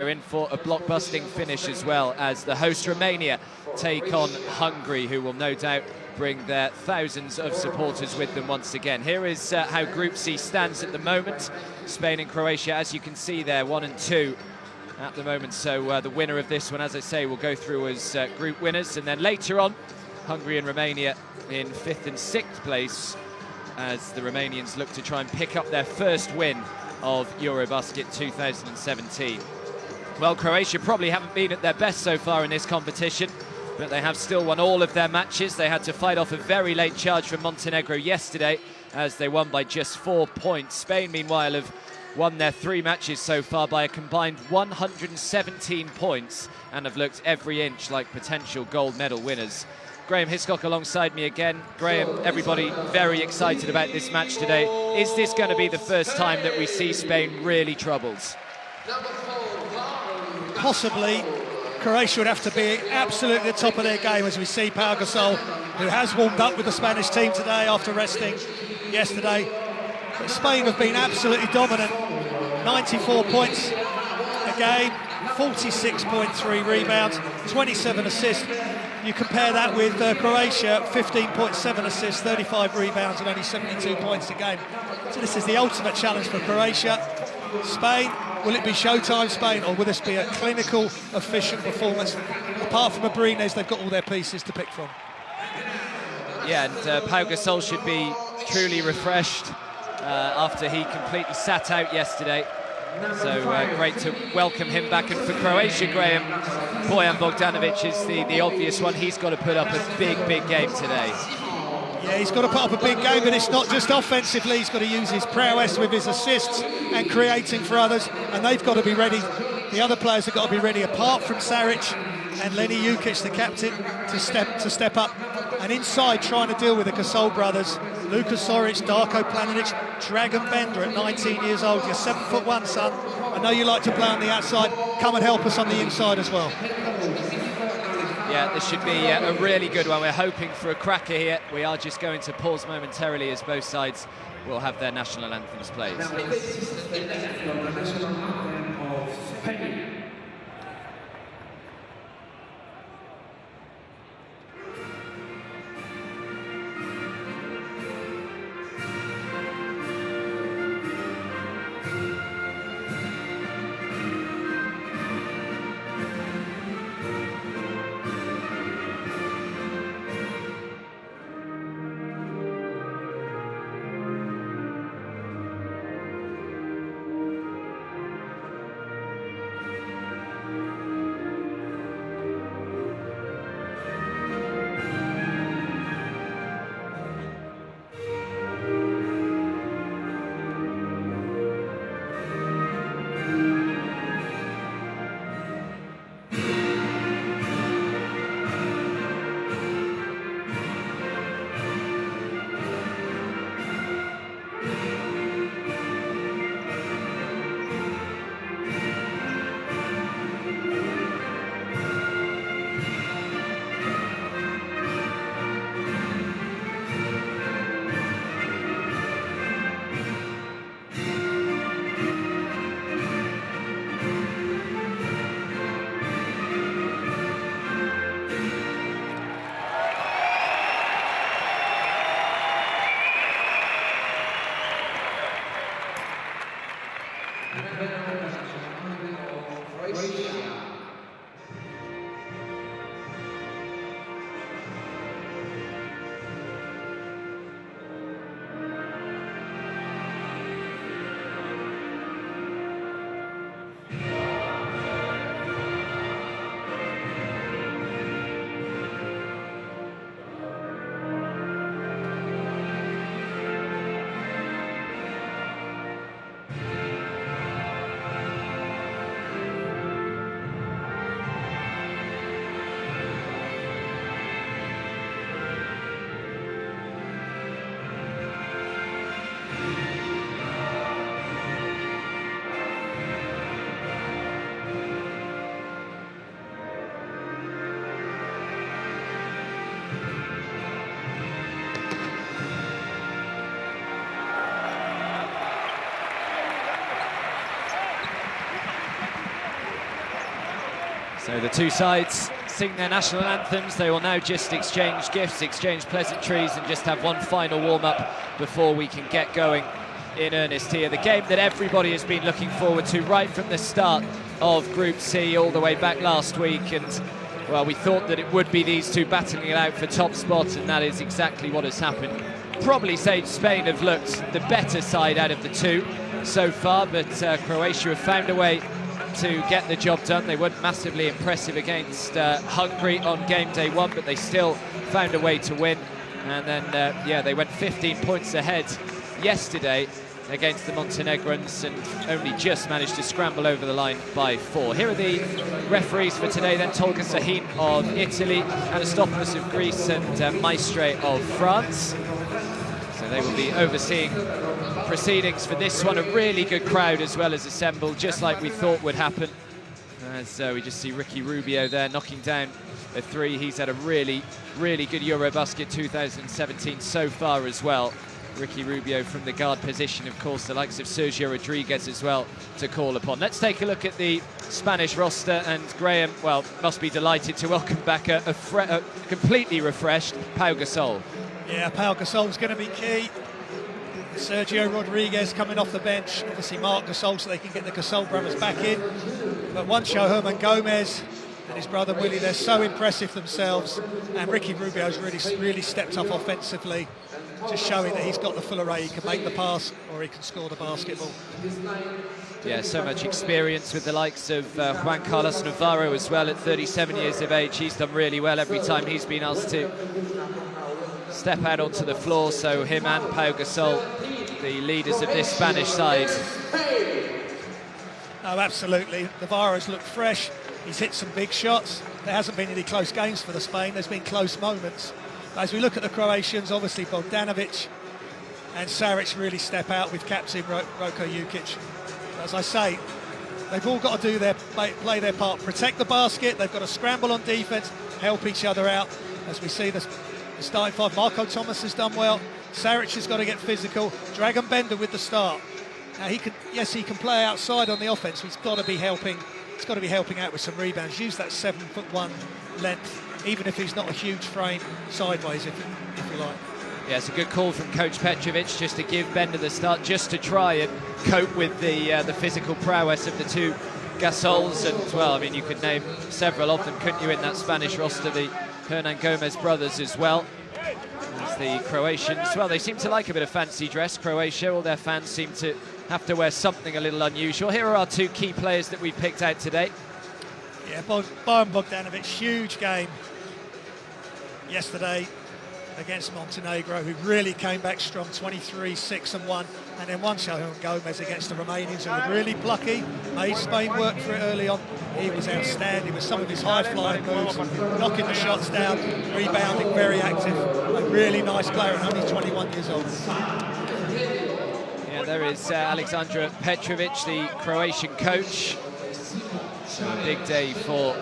We're in for a blockbusting finish as well, as the host Romania take on Hungary, who will no doubt bring their thousands of supporters with them once again. Here is how Group C stands at the moment. Spain and Croatia, as you can see there, 1 and 2 at the moment. So the winner of this one, as I say, will go through as group winners. And then later on, Hungary and Romania in 5th and 6th place, as the Romanians look to try and pick up their first win of EuroBasket 2017. Well, Croatia probably haven't been at their best so far in this competition, but they have still won all of their matches. They had to fight off a very late charge from Montenegro yesterday, as they won by just 4 points. Spain, meanwhile, have won their 3 matches so far by a combined 117 points and have looked every inch like potential gold medal winners. Graham Hiscock alongside me again. Graham, everybody very excited about this match today. Is this going to be the first time that we see Spain really troubled? Possibly. Croatia would have to be absolutely at the top of their game, as we see Pau Gasol, who has warmed up with the Spanish team today after resting yesterday. But Spain have been absolutely dominant. 94 points a game, 46.3 rebounds, 27 assists. You compare that with Croatia, 15.7 assists, 35 rebounds and only 72 points a game. So this is the ultimate challenge for Croatia. Spain, will it be showtime Spain, or will this be a clinical, efficient performance? Apart from Abrines, they've got all their pieces to pick from. Yeah, and Pau Gasol should be truly refreshed after he completely sat out yesterday. So great to welcome him back. And for Croatia, Graham, Bojan Bogdanovic is the obvious one. He's got to put up a big game today. Yeah, he's got to put up a big game, but it's not just offensively. He's got to use his prowess with his assists and creating for others, and they've got to be ready. The other players have got to be ready, apart from Saric and Lenny Jukic, the captain, to step up. And inside, trying to deal with the Gasol brothers, Luka Soric, Darko Planinic, Dragan Bender at 19 years old. You're 7'1", son. I know you like to play on the outside. Come and help us on the inside as well. Yeah, this should be a really good one. We're hoping for a cracker here. We are just going to pause momentarily as both sides will have their national anthems played. So the two sides sing their national anthems. They will now just exchange gifts, exchange pleasantries, and just have one final warm-up before we can get going in earnest here. The game that everybody has been looking forward to right from the start of Group C, all the way back last week. And, well, we thought that it would be these two battling it out for top spot, and that is exactly what has happened. Probably say Spain have looked the better side out of the two so far, but Croatia have found a way to get the job done. They weren't massively impressive against Hungary on game day one, but they still found a way to win. And then, yeah, they went 15 points ahead yesterday against the Montenegrins and only just managed to scramble over the line by 4. Here are the referees for today then: Tolga Sahin of Italy, Anastopoulos of Greece, and Maestre of France. So they will be overseeing proceedings for this one. A really good crowd as well as assembled, just like we thought would happen. As we just see Ricky Rubio there knocking down a three. He's had a really, really good EuroBasket 2017 so far as well. Ricky Rubio from the guard position, of course, the likes of Sergio Rodriguez as well to call upon. Let's take a look at the Spanish roster, and Graham, well, must be delighted to welcome back a completely refreshed Pau Gasol. Yeah, Pau Gasol's going to be key. Sergio Rodriguez coming off the bench, obviously Marc Gasol, so they can get the Gasol brothers back in. But Juancho Herman Gomez and his brother Willie, they're so impressive themselves, and Ricky Rubio's really stepped up offensively, just showing that he's got the full array. He can make the pass or he can score the basketball. Yeah, so much experience with the likes of Juan Carlos Navarro as well at 37 years of age. He's done really well every time he's been asked to step out onto the floor, so him and Pau Gasol, the leaders of this Spanish side. Oh, absolutely. Navarro's looked fresh. He's hit some big shots. There hasn't been any close games for the Spain. There's been close moments. As we look at the Croatians, obviously Bogdanovic and Saric really step out with captain Roko Jukic. As I say, they've all got to do play their part, protect the basket. They've got to scramble on defence, help each other out. As we see the starting five, Marco Thomas has done well. Saric has got to get physical. Dragan Bender with the start. Now he can play outside on the offence. He's got to be helping. He's got to be helping out with some rebounds. Use that 7'1" length, even if he's not a huge frame, sideways, if you like. Yeah, it's a good call from Coach Petrovic, just to give Bender the start, just to try and cope with the physical prowess of the two Gasols. And, well, I mean, you could name several of them, couldn't you, in that Spanish roster, the Hernan Gomez brothers as well. As the Croatians, well, they seem to like a bit of fancy dress, Croatia. All their fans seem to have to wear something a little unusual. Here are our two key players that we picked out today. Yeah, Bojan Bogdanovic, huge game yesterday against Montenegro, who really came back strong, 23-6-1. And then Juancho Gomez against the Romanians, who were really plucky, made Spain work for it early on. He was outstanding with some of his high-flying moves, knocking the shots down, rebounding, very active. A really nice player, and only 21 years old. Yeah, there is Aleksandar Petrovic, the Croatian coach. So a big day for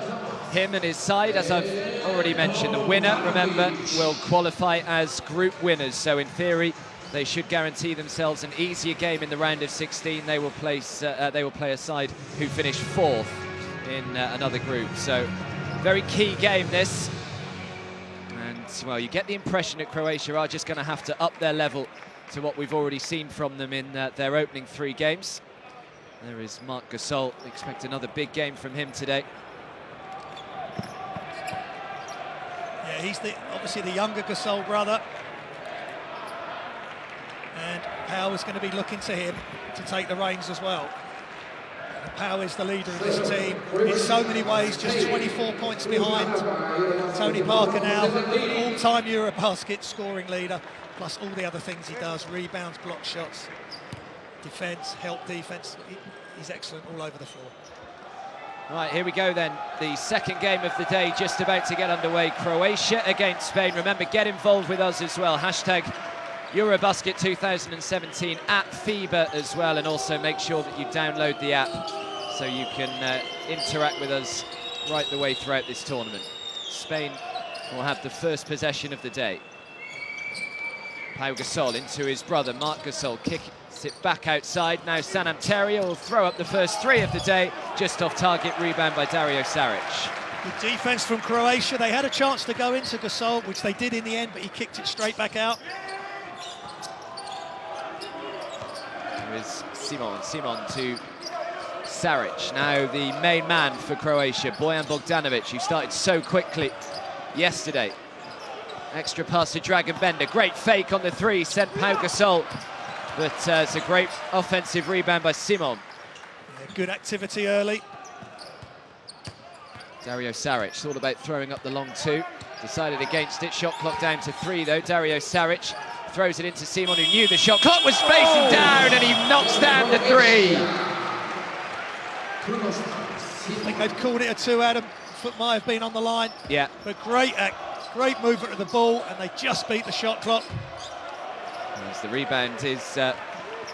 him and his side. As I've already mentioned, the winner, remember, will qualify as group winners. So in theory, they should guarantee themselves an easier game in the round of 16. They will play a side who finished fourth in another group. So very key game this. And, well, you get the impression that Croatia are just going to have to up their level to what we've already seen from them in their opening 3 games. There is Marc Gasol. Expect another big game from him today. Yeah, he's obviously the younger Gasol brother. And Pau is going to be looking to him to take the reins as well. Pau is the leader of this team in so many ways, just 24 points behind Tony Parker now, all-time EuroBasket scoring leader, plus all the other things he does, rebounds, block shots, defence, help defence. He's excellent all over the floor. Right, here we go then. The second game of the day just about to get underway. Croatia against Spain. Remember, get involved with us as well. Hashtag EuroBasket 2017 at FIBA as well, and also make sure that you download the app so you can interact with us right the way throughout this tournament. Spain will have the first possession of the day. Pau Gasol into his brother Marc Gasol, kicks it back outside. Now San Antonio will throw up the first 3 of the day, just off target, rebound by Dario Saric. Good defence from Croatia. They had a chance to go into Gasol, which they did in the end, but he kicked it straight back out. There is Simon to Saric, now the main man for Croatia, Bojan Bogdanovic, who started so quickly yesterday. Extra pass to Dragan Bender, great fake on the three, sent Pau Gasol, but it's a great offensive rebound by Simon. Yeah, good activity early. Dario Saric thought about throwing up the long two, decided against it, shot clock down to 3 though. Dario Saric throws it into Simon, who knew the shot clock was facing down, and he knocks down the 3. I think they've called it a 2, Adam. Foot might have been on the line. Yeah. But great movement of the ball, and they just beat the shot clock. As the rebound is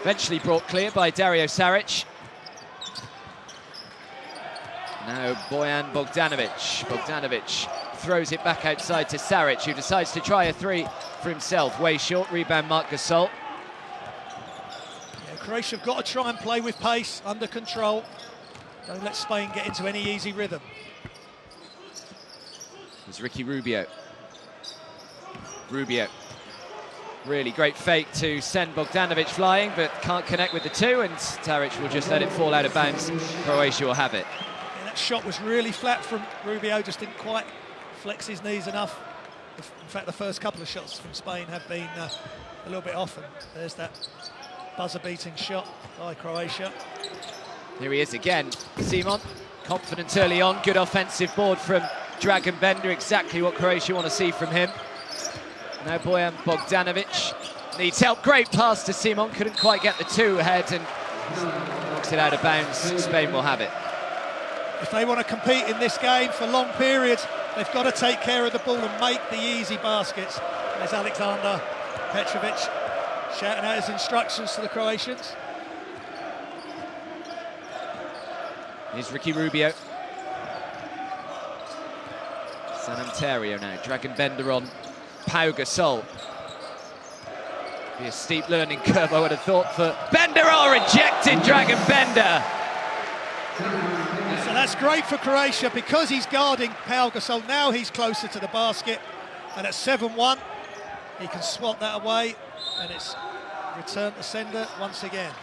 eventually brought clear by Dario Saric. Now Bojan Bogdanovic. Bogdanovic throws it back outside to Saric, who decides to try a 3 for himself. Way short, rebound Marc Gasol. Yeah, Croatia have got to try and play with pace, under control. Don't let Spain get into any easy rhythm. There's Ricky Rubio. Rubio. Really great fake to send Bogdanovic flying, but can't connect with the 2, and Saric will just let it fall out of bounds. Croatia will have it. Yeah, that shot was really flat from Rubio, just didn't quite flex his knees enough. In fact, the first couple of shots from Spain have been a little bit off, and there's that buzzer-beating shot by Croatia. Here he is again, Simon, confident early on, good offensive board from Dragan Bender, exactly what Croatia want to see from him. Now Bojan Bogdanovic needs help, great pass to Simon, couldn't quite get the 2 ahead and knocks it out of bounds. Spain will have it. If they want to compete in this game for long periods, they've got to take care of the ball and make the easy baskets. There's Alexander Petrovic shouting out his instructions to the Croatians. Here's Ricky Rubio. San Antonio now, Dragan Bender on Pau Gasol. Be a steep learning curve, I would have thought, for Bender. Oh, rejected Dragan Bender. So that's great for Croatia because he's guarding Pau Gasol. Now he's closer to the basket, and at 7-1, he can swat that away, and it's return to sender once again.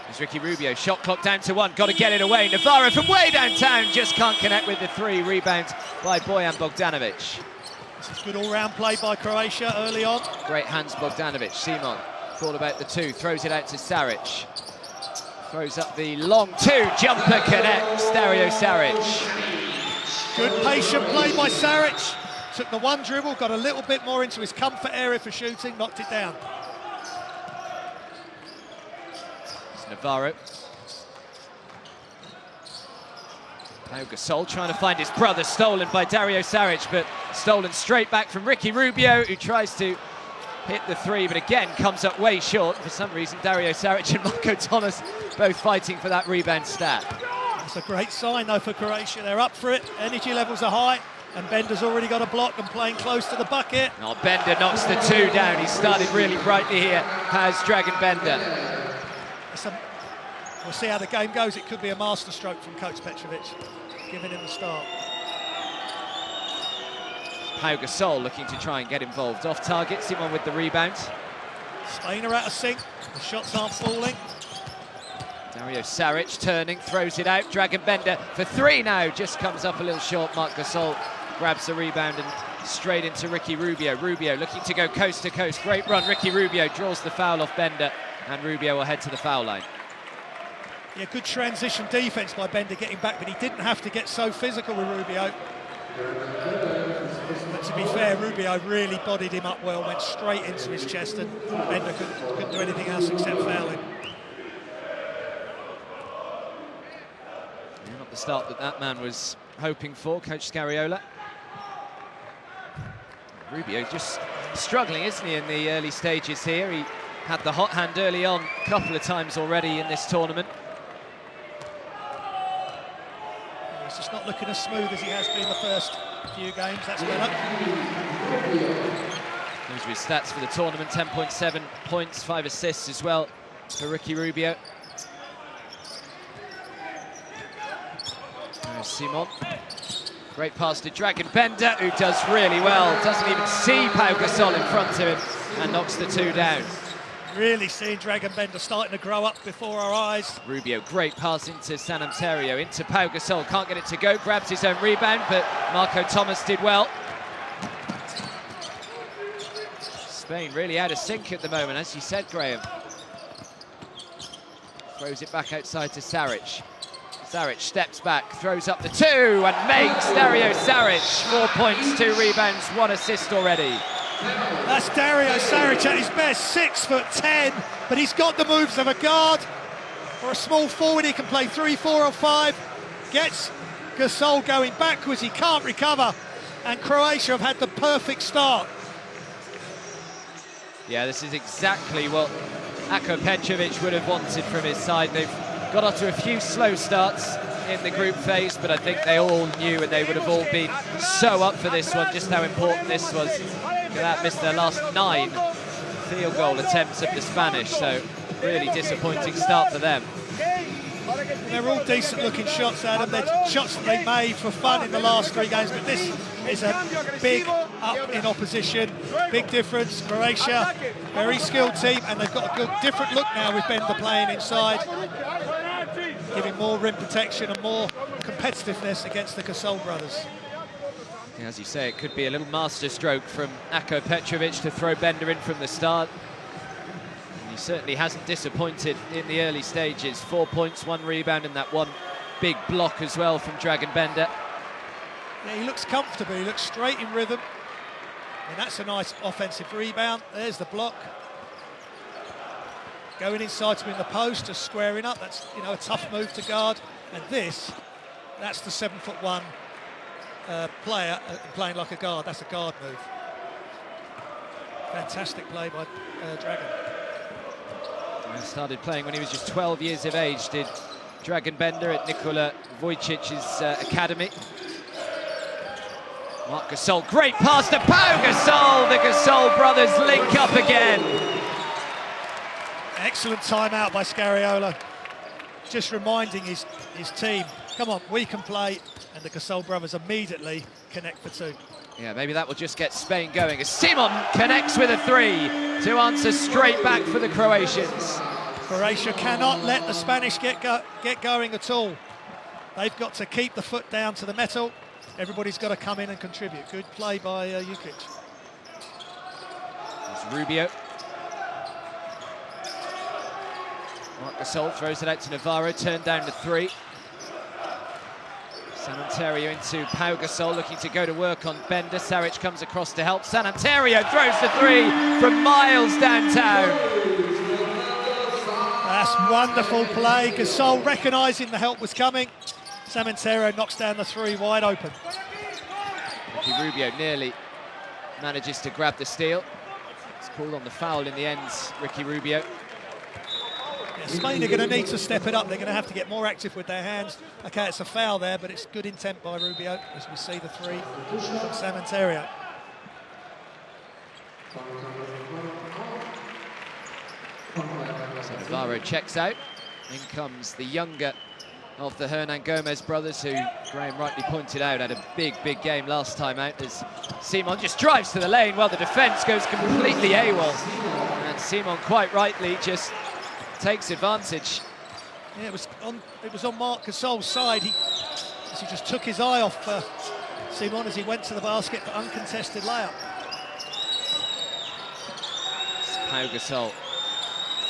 There's Ricky Rubio, shot clock down to 1, got to get it away. Navarro from way downtown, just can't connect with the 3, rebound by Bojan Bogdanovic. This is good all-round play by Croatia early on. Great hands Bogdanovic. Simon thought about the 2, throws it out to Saric. Throws up the long 2, jumper connects, Dario Saric. Good patient play by Saric. Took the 1 dribble, got a little bit more into his comfort area for shooting, knocked it down. Navarro. Pau Gasol trying to find his brother, stolen by Dario Saric, but stolen straight back from Ricky Rubio, who tries to hit the 3, but again comes up way short. For some reason, Dario Saric and Marco Thomas both fighting for that rebound stat. That's a great sign, though, for Croatia. They're up for it, energy levels are high, and Bender's already got a block and playing close to the bucket. Oh, Bender knocks the 2 down. He started really brightly here, has Dragan Bender. We'll see how the game goes. It could be a masterstroke from Coach Petrovic, giving him the start. Pau Gasol looking to try and get involved. Off target, Simon with the rebound. Spain are out of sync. The shots aren't falling. Dario Saric turning, throws it out. Dragan Bender for 3 now. Just comes up a little short. Marc Gasol grabs the rebound and straight into Ricky Rubio. Rubio looking to go coast to coast. Great run. Ricky Rubio draws the foul off Bender, and Rubio will head to the foul line. Yeah, good transition defence by Bender getting back, but he didn't have to get so physical with Rubio. But to be fair, Rubio really bodied him up well, went straight into his chest, and Bender couldn't do anything else except foul him. Not the start that man was hoping for, Coach Scariolo. Rubio just struggling, isn't he, in the early stages here? He had the hot hand early on a couple of times already in this tournament. He's just not looking as smooth as he has been the first few games. That's better. Those are his stats for the tournament: 10.7 points, 5 assists as well for Ricky Rubio. There's Simon. Great pass to Dragan Bender, who does really well. Doesn't even see Pau Gasol in front of him and knocks the two down. Really seeing Dragan Bender starting to grow up before our eyes. Rubio, great pass into San Antonio, into Pau Gasol. Can't get it to go, grabs his own rebound, but Marco Thomas did well. Spain really out of sync at the moment, as you said, Graham. Throws it back outside to Saric. Saric steps back, throws up the two, and makes Dario Saric. 4 points, 2 rebounds, 1 assist already. That's Dario Saric at his best, 6'10", but he's got the moves of a guard. For a small forward, he can play 3, 4 or 5. Gets Gasol going backwards, he can't recover. And Croatia have had the perfect start. Yeah, this is exactly what Ako Petrovic would have wanted from his side. They've got off to a few slow starts in the group phase, but I think they all knew, and they would have all been so up for this one, just how important this was. That missed their last 9 field goal attempts of the Spanish, so really disappointing start for them. They're all decent looking shots, Adam. They're shots that they made for fun in the last 3 games, but this is a big up in opposition. Big difference. Croatia, very skilled team, and they've got a good different look now with Bender playing inside, giving more rim protection and more competitiveness against the Gasol brothers. Yeah, as you say, it could be a little masterstroke from Ako Petrovic to throw Bender in from the start. And he certainly hasn't disappointed in the early stages. 4 points, 1 rebound, and that one big block as well from Dragan Bender. Yeah, he looks comfortable, he looks straight in rhythm. And that's a nice offensive rebound. There's the block. Going inside to win the post, just squaring up. That's, you know, a tough move to guard. And that's the 7'1" player playing like a guard. That's a guard move. Fantastic play by Dragan. He started playing when he was just 12 years of age, did Dragan Bender at Nikola Vujicic's academy. Marc Gasol, great pass to Pau Gasol. The Gasol brothers link up again. Excellent timeout by Scariolo. Just reminding his team, come on, we can play. And the Gasol brothers immediately connect for 2. Yeah, maybe that will just get Spain going, as Simon connects with a 3 to answer straight back for the Croatians. Croatia cannot let the Spanish get going at all. They've got to keep the foot down to the metal. Everybody's got to come in and contribute. Good play by Jukic. There's Rubio. Marc Gasol throws it out to Navarro, turned down to 3. San Antonio into Pau Gasol, looking to go to work on Bender. Saric comes across to help. San Antonio throws the 3 from miles downtown. That's wonderful play. Gasol recognising the help was coming. San Antonio knocks down the 3 wide open. Ricky Rubio nearly manages to grab the steal. It's called on the foul in the end, Ricky Rubio. Yeah, Spain are going to need to step it up. They're going to have to get more active with their hands. Okay, it's a foul there, but it's good intent by Rubio as we see the 3 from San Antonio. So Navarro checks out. In comes the younger of the Hernan Gomez brothers, who Graham rightly pointed out had a big game last time out, as Simon just drives to the lane while the defence goes completely AWOL. And Simon, quite rightly, just takes advantage. Yeah, it was on Marc Gasol's side. He just took his eye off Simon as he went to the basket for uncontested layup. Pau Gasol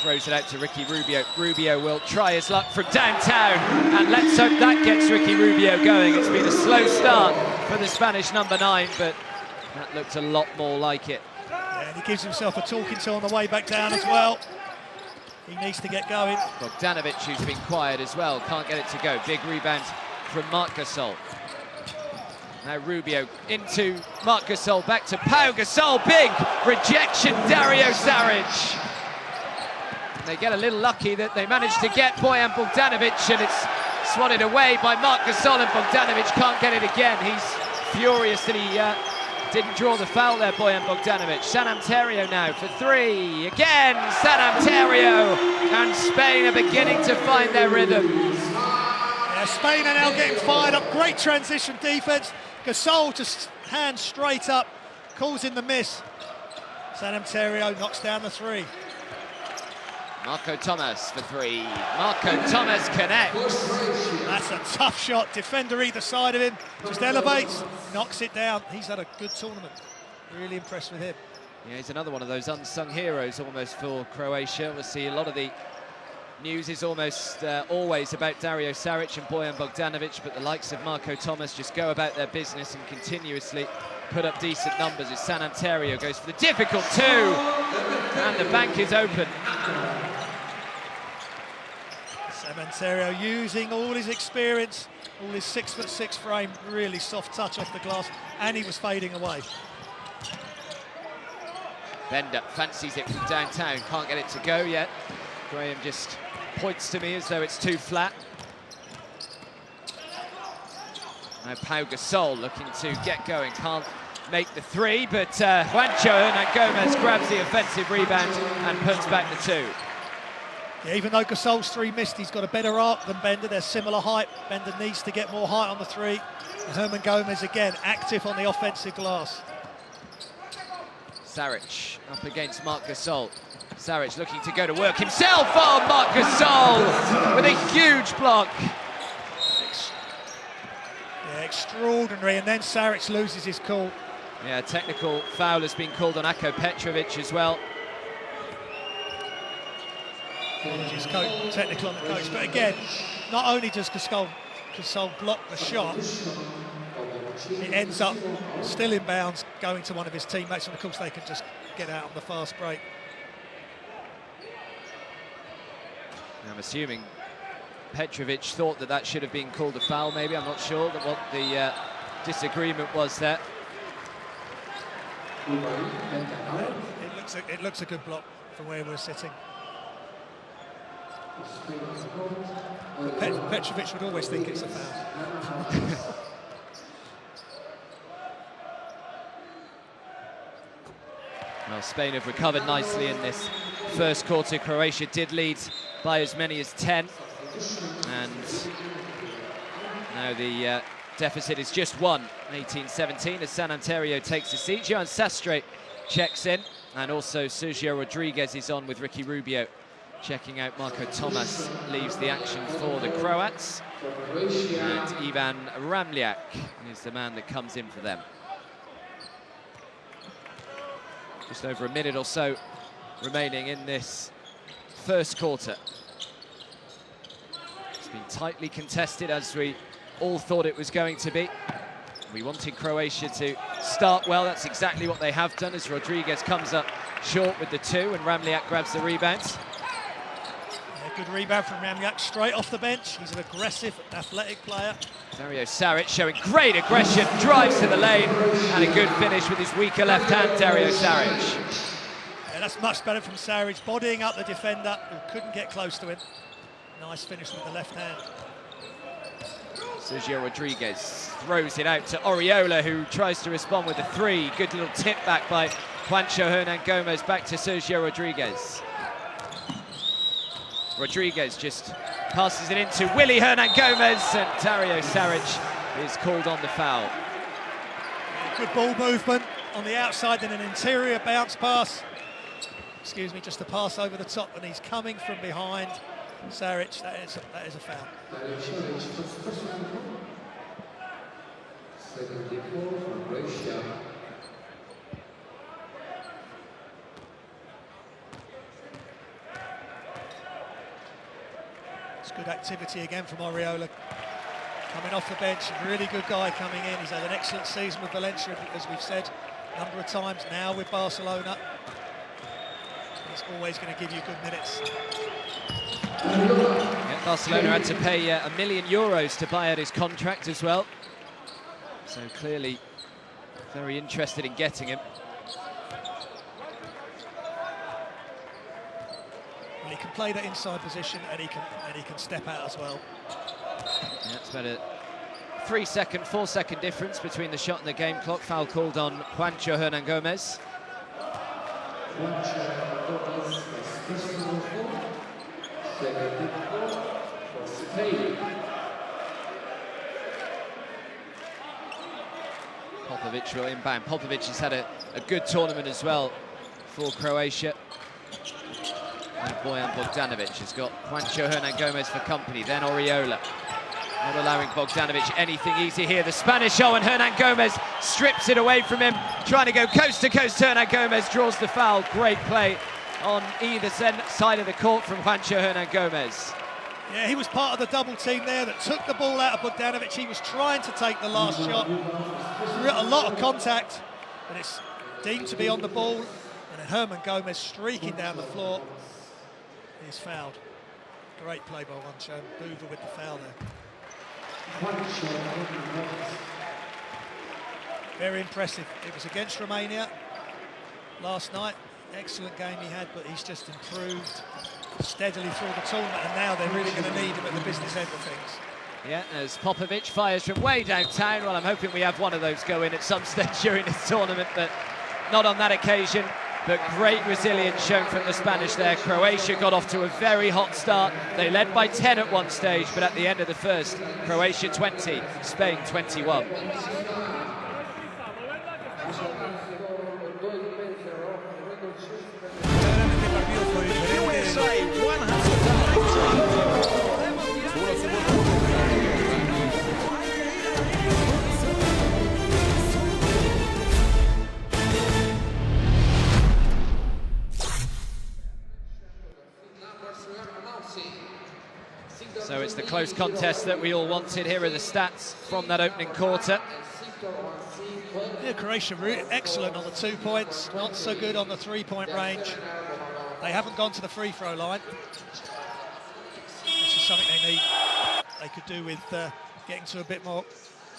throws it out to Ricky Rubio. Rubio will try his luck from downtown, and let's hope that gets Ricky Rubio going. It's been a slow start for the Spanish number 9, but that looked a lot more like it. Yeah, and he gives himself a talking to on the way back down as well. He needs to get going. Bogdanovic, who's been quiet as well, can't get it to go. Big rebound from Marc Gasol. Now Rubio into Marc Gasol, back to Pau Gasol. Big rejection, Dario Saric. And they get a little lucky that they managed to get Bojan Bogdanovic, and it's swatted away by Marc Gasol, and Bogdanovic can't get it again. He's furious that he didn't draw the foul there, Bojan Bogdanovic. San Antonio now for 3. Again, San Antonio, and Spain are beginning to find their rhythm. Yeah, Spain are now getting fired up. Great transition defense. Gasol just hands straight up, calls in the miss. San Antonio knocks down the three. Marco Thomas for three. Marco Thomas connects. That's a tough shot. Defender either side of him. Just elevates, knocks it down. He's had a good tournament. Really impressed with him. Yeah, he's another one of those unsung heroes almost for Croatia. We'll see a lot of the news is almost always about Dario Saric and Bojan Bogdanovic, but the likes of Marco Thomas just go about their business and continuously put up decent numbers as San Antonio goes for the difficult two, and the bank is open. San Antonio using all his experience, all his 6'6" frame, really soft touch off the glass, and he was fading away. Bender fancies it from downtown, can't get it to go yet. Graham just points to me as though it's too flat. Now Pau Gasol looking to get going, can't make the three, but Juancho Hernan-Gomez grabs the offensive rebound and puts back the two. Yeah, even though Gasol's three missed, he's got a better arc than Bender. They're similar height. Bender needs to get more height on the three. And Hernan-Gomez again active on the offensive glass. Saric up against Marc Gasol. Saric looking to go to work himself. Oh, Marc Gasol with a huge block. Yeah, extraordinary. And then Saric loses his cool. Yeah, technical foul has been called on Ako Petrovic as well. Apologies, technical on the coach. But again, not only does Gasol block the shot, it ends up still in bounds, going to one of his teammates, and of course they can just get out on the fast break. I'm assuming Petrovic thought that that should have been called a foul, maybe. I'm not sure what the disagreement was there. It looks a good block from where we're sitting. Petrovic would always think it's a foul. Well, Spain have recovered nicely in this first quarter. Croatia did lead by as many as 10. And now the deficit is just one, 18-17, as San Antonio takes a seat. Johan Sastre checks in, and also Sergio Rodriguez is on with Ricky Rubio checking out. Marco Thomas leaves the action for the Croats, and Ivan Ramljak is the man that comes in for them. Just over a minute or so remaining in this first quarter. It's been tightly contested, as we all thought it was going to be. We wanted Croatia to start well. That's exactly what they have done, as Rodriguez comes up short with the two and Ramljak grabs the rebound. Good rebound from Ramljak, straight off the bench. He's an aggressive, athletic player. Dario Saric showing great aggression, drives to the lane, and a good finish with his weaker left hand, Dario Saric. Yeah, that's much better from Saric, bodying up the defender who couldn't get close to him. Nice finish with the left hand. Sergio Rodriguez throws it out to Oriola, who tries to respond with a three. Good little tip back by Juancho Hernan-Gomez, back to Sergio Rodriguez. Rodriguez just passes it into Willy Hernan-Gomez, and Dario Saric is called on the foul. Good ball movement on the outside, then an interior bounce pass. Excuse me, just a pass over the top, and he's coming from behind. Saric, that is a foul. It's good activity again from Oriola. Coming off the bench, a really good guy coming in. He's had an excellent season with Valencia, as we've said a number of times, now with Barcelona. He's always going to give you good minutes. Yeah, Barcelona had to pay €1 million to buy out his contract as well. So clearly very interested in getting him. Well, he can play that inside position, and he can step out as well. Yeah, it's about a 4 second difference between the shot and the game clock. Foul called on Juancho Hernan-Gomez. Popovic will inbound. Popovic has had a good tournament as well for Croatia. And Bojan Bogdanovic has got Juancho Hernan-Gomez for company, then Oriola. Not allowing Bogdanovic anything easy here. The Spanish show, and Hernan-Gomez strips it away from him. Trying to go coast to coast, Hernan-Gomez draws the foul. Great play on either side of the court from Juancho Hernan-Gomez. Yeah, he was part of the double team there that took the ball out of Bogdanovic. He was trying to take the last shot. A lot of contact, but it's deemed to be on the ball. And then Hernan-Gomez streaking down the floor. He's fouled. Great play by Juancho. Boover with the foul there. Very impressive. It was against Romania last night. Excellent game he had, but he's just improved steadily through the tournament, and now they're really going to need him at the business end of things. Yeah, as Popovic fires from way downtown. Well, I'm hoping we have one of those go in at some stage during this tournament, but not on that occasion. But great resilience shown from the Spanish there. Croatia got off to a very hot start. They led by 10 at one stage, but at the end of the first, Croatia 20, Spain 21. So it's the close contest that we all wanted. Here are the stats from that opening quarter. Yeah, Croatia really excellent on the 2 points, not so good on the 3-point range. They haven't gone to the free throw line. This is something they could do with getting to a bit more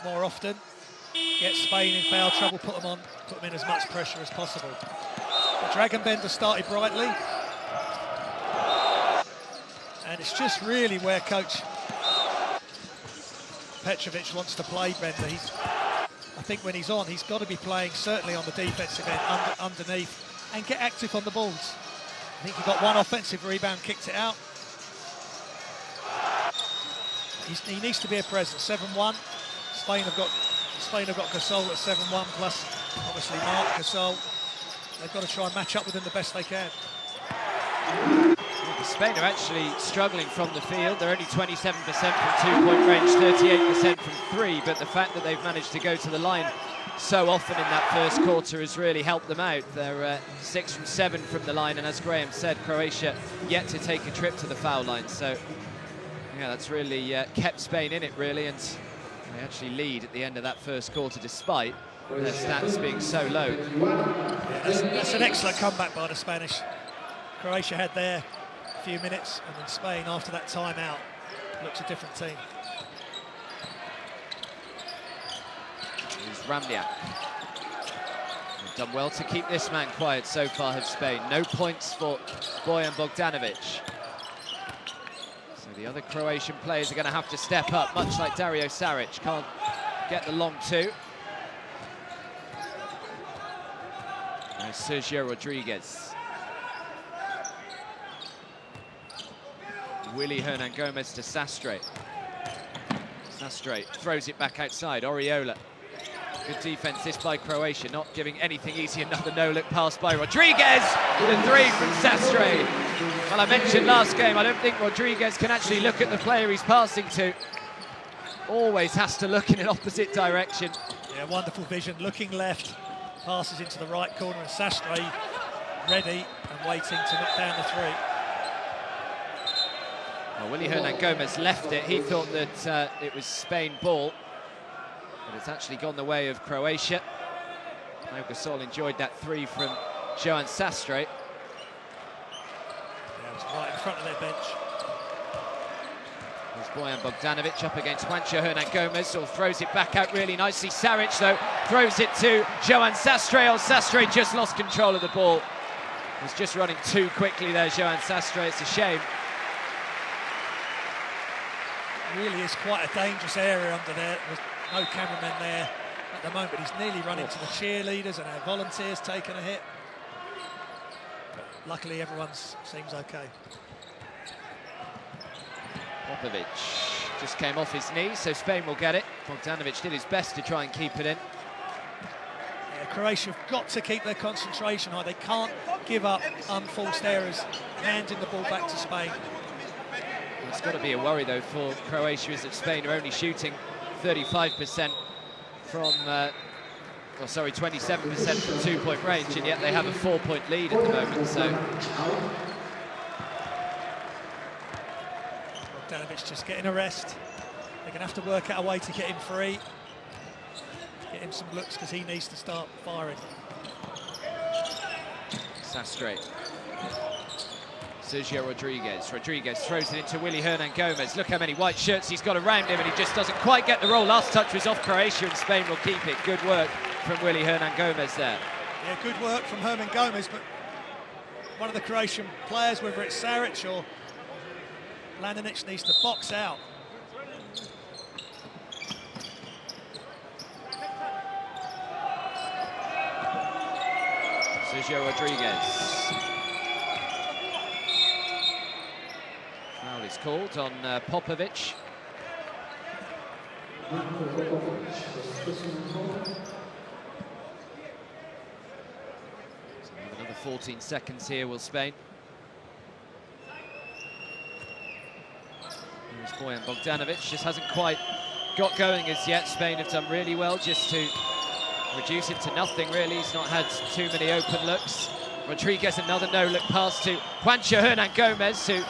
often. Get Spain in foul trouble, put them in as much pressure as possible. The Dragon Bender started brightly. And it's just really where Coach Petrovic wants to play Bender. I think when he's on, he's got to be playing certainly on the defensive end, underneath, and get active on the balls. I think he got one offensive rebound, kicked it out. He needs to be a presence. 7-1. Spain have got Gasol at 7-1, plus obviously Marc Gasol. They've got to try and match up with him the best they can. Spain are actually struggling from the field. They're only 27% from 2-point range, 38% from three, but the fact that they've managed to go to the line so often in that first quarter has really helped them out. They're 6 from 7 from the line, and as Graham said, Croatia yet to take a trip to the foul line. So, yeah, that's really kept Spain in it, really, and they actually lead at the end of that first quarter, despite their stats being so low. Yeah, that's an excellent comeback by the Spanish. Croatia had their few minutes, and then Spain, after that timeout, looks a different team. Here's Ramniak. They've done well to keep this man quiet so far, have Spain. No points for Bojan Bogdanovic. So the other Croatian players are going to have to step up, much like Dario Saric. Can't get the long two. There's Sergio Rodriguez. Willy Hernan-Gomez to Sastre. Sastre throws it back outside. Oriola. Good defense this by Croatia, not giving anything easy. Another no-look pass by Rodriguez. The three from Sastre. Well, I mentioned last game, I don't think Rodriguez can actually look at the player he's passing to. Always has to look in an opposite direction. Yeah, wonderful vision. Looking left, passes into the right corner, and Sastre ready and waiting to knock down the three. Well, Willy Hernan-Gomez left it. He thought that it was Spain ball, but it's actually gone the way of Croatia. Now Gasol enjoyed that three from Joan Sastre. Yeah, it was right in front of their bench. There's Bojan Bogdanovic up against Juancho Hernan-Gomez, or throws it back out really nicely. Saric, though, throws it to Joan Sastre. Oh, Sastre just lost control of the ball. Was just running too quickly there, Joan Sastre. It's a shame. Really is quite a dangerous area under there. There's no cameramen there at the moment, but he's nearly run into the cheerleaders and our volunteers taking a hit. But luckily, everyone seems okay. Popovic just came off his knee, so Spain will get it. Bogdanovic did his best to try and keep it in. Croatia have got to keep their concentration high. They can't give up unforced errors, handing the ball back to Spain. It's got to be a worry, though, for Croatia, is that Spain are only shooting 35% from, 27% from two-point range, and yet they have a 4-point lead at the moment, so... Bogdanovic just getting a rest. They're going to have to work out a way to get him free. Get him some looks, because he needs to start firing. Sastre. Sergio Rodriguez. Rodriguez throws it into Willy Hernan Gomez. Look how many white shirts he's got around him, and he just doesn't quite get the roll. Last touch was off Croatia, and Spain will keep it. Good work from Willy Hernan Gomez there. Yeah, good work from Hernan Gomez, but one of the Croatian players, whether it's Saric or Landinic, needs to box out. Sergio Rodriguez. Foul is called on Popovic. So another 14 seconds here, will Spain. Here's Bojan Bogdanovic, just hasn't quite got going as yet. Spain have done really well just to reduce it to nothing, really. He's not had too many open looks. Rodriguez, another no-look pass to Juancho Hernan Gomez, who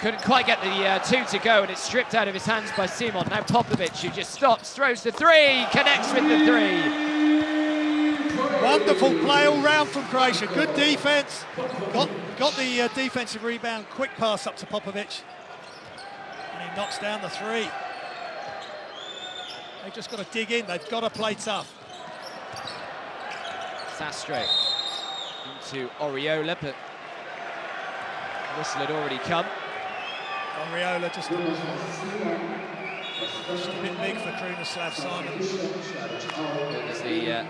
couldn't quite get the two to go, and it's stripped out of his hands by Simon. Now Popovic, who just stops, throws the three, connects with the three. Wonderful play all round from Croatia. Good defence. Got the defensive rebound. Quick pass up to Popovic. And he knocks down the three. They've just got to dig in. They've got to play tough. Sastre into Oriola, but whistle had already come. Oriola just a bit big for Krunoslav Simon. There's the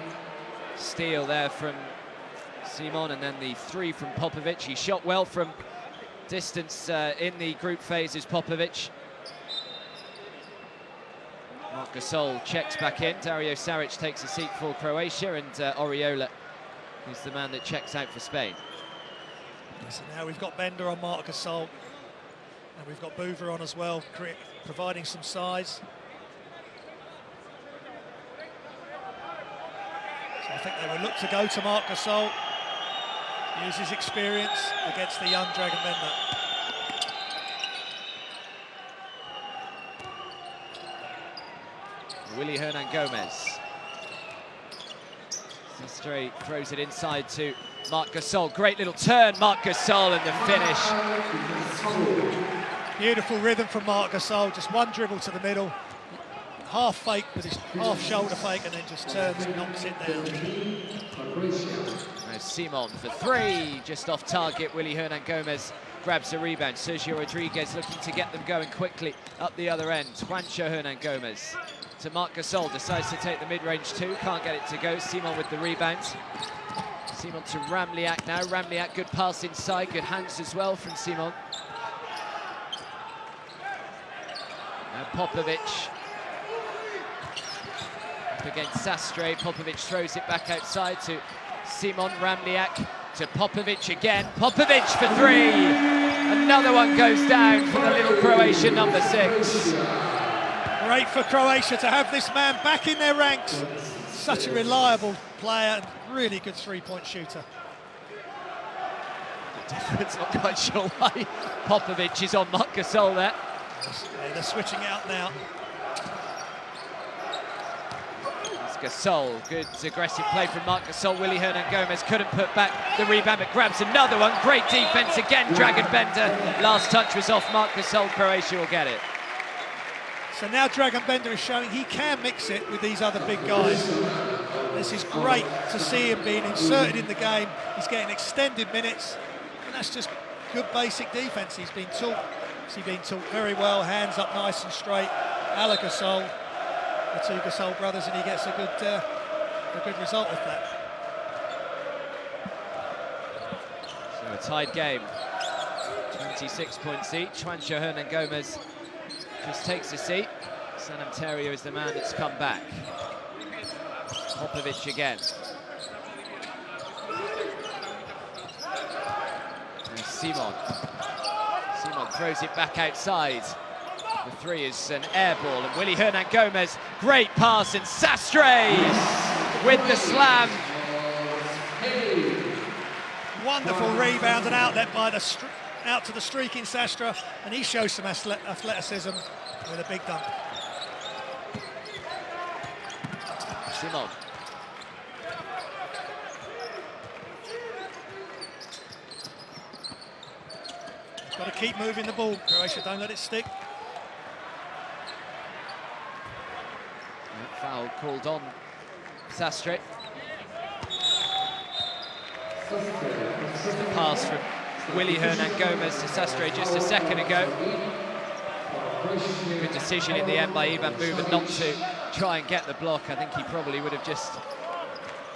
steal there from Simon, and then the three from Popovic. He shot well from distance in the group phases, Popovic. Marc Gasol checks back in. Dario Saric takes a seat for Croatia, and Oriola is the man that checks out for Spain. So now we've got Bender on Marc Gasol, and we've got Boover on as well, providing some size. So I think they will look to go to Marc Gasol, use his experience against the young Dragan Bender. Willy Hernan Gomez. Sastre throws it inside to Marc Gasol. Great little turn, Marc Gasol, and the finish. Beautiful rhythm from Marc Gasol. Just one dribble to the middle, half fake with his half shoulder fake, and then just turns and knocks it down. Now Simon for three, just off target. Willy Hernan Gomez grabs the rebound. Sergio Rodriguez looking to get them going quickly up the other end. Juancho Hernan Gomez to Marc Gasol, decides to take the mid-range two, can't get it to go. Simon with the rebound. Simon to Ramliak now. Ramliak, good pass inside, good hands as well from Simon. Now Popovic up against Sastre. Popovic throws it back outside to Simon. Ramliak to Popovic again. Popovic for three. Another one goes down for the little Croatian number 6. Great for Croatia to have this man back in their ranks. Such a reliable player and really good three-point shooter. It's not quite sure why Popovic is on Marc Gasol there. Yeah, they're switching out now. It's Gasol, good aggressive play from Marc Gasol. Willy Hernan Gomez couldn't put back the rebound, but grabs another one. Great defense again, Dragan Bender. Last touch was off Marc Gasol. Croatia will get it. So now Dragan Bender is showing he can mix it with these other big guys. This is great to see him being inserted in the game. He's getting extended minutes, and that's just good basic defense. He's been taught very well, hands up nice and straight. Ala Gasol, the two Gasol brothers, and he gets a good result with that. So a tied game, 26 points each. Juancho Hernan Gomez just takes a seat. San Antonio is the man that's come back. Popovic again. Simon. Simon throws it back outside. The three is an air ball, and Willy Hernan Gomez, great pass, and Sastre with the slam. Wonderful rebound and outlet by out to the streaking Sastre, and he shows some athleticism with a big dunk. Simon. Got to keep moving the ball, Croatia, don't let it stick. Foul called on Sastre. The pass from Willy Hernan Gomez to Sastre just a second ago. Good decision in the end by Ivan Buban not to try and get the block. I think he probably would have just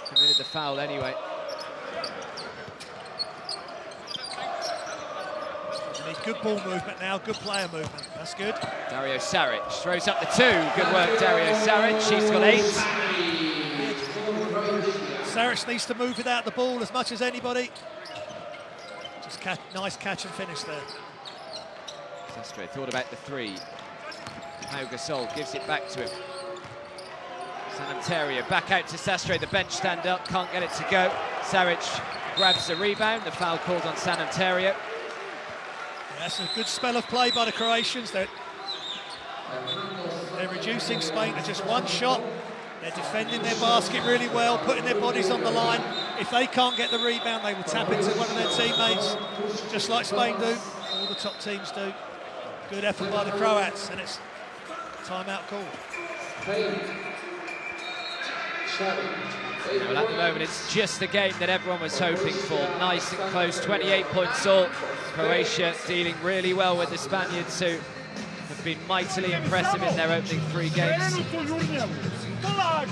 committed the foul anyway. Good ball movement now, good player movement. That's good. Dario Saric throws up the two. Good work, Dario Saric. He's got 8. Saric needs to move without the ball as much as anybody. Just nice catch and finish there. Sastre thought about the 3. Pau Gasol gives it back to him. Sananteria back out to Sastre. The bench stand up, can't get it to go. Saric grabs the rebound. The foul called on Sananteria. That's a good spell of play by the Croatians. They're reducing Spain to just one shot. They're defending their basket really well, putting their bodies on the line. If they can't get the rebound, they will tap into one of their teammates, just like Spain do, all the top teams do. Good effort by the Croats, and it's timeout call. Well, at the moment, it's just the game that everyone was hoping for. Nice and close, 28 points all. Croatia dealing really well with the Spaniards, who have been mightily impressive in their opening 3 games. But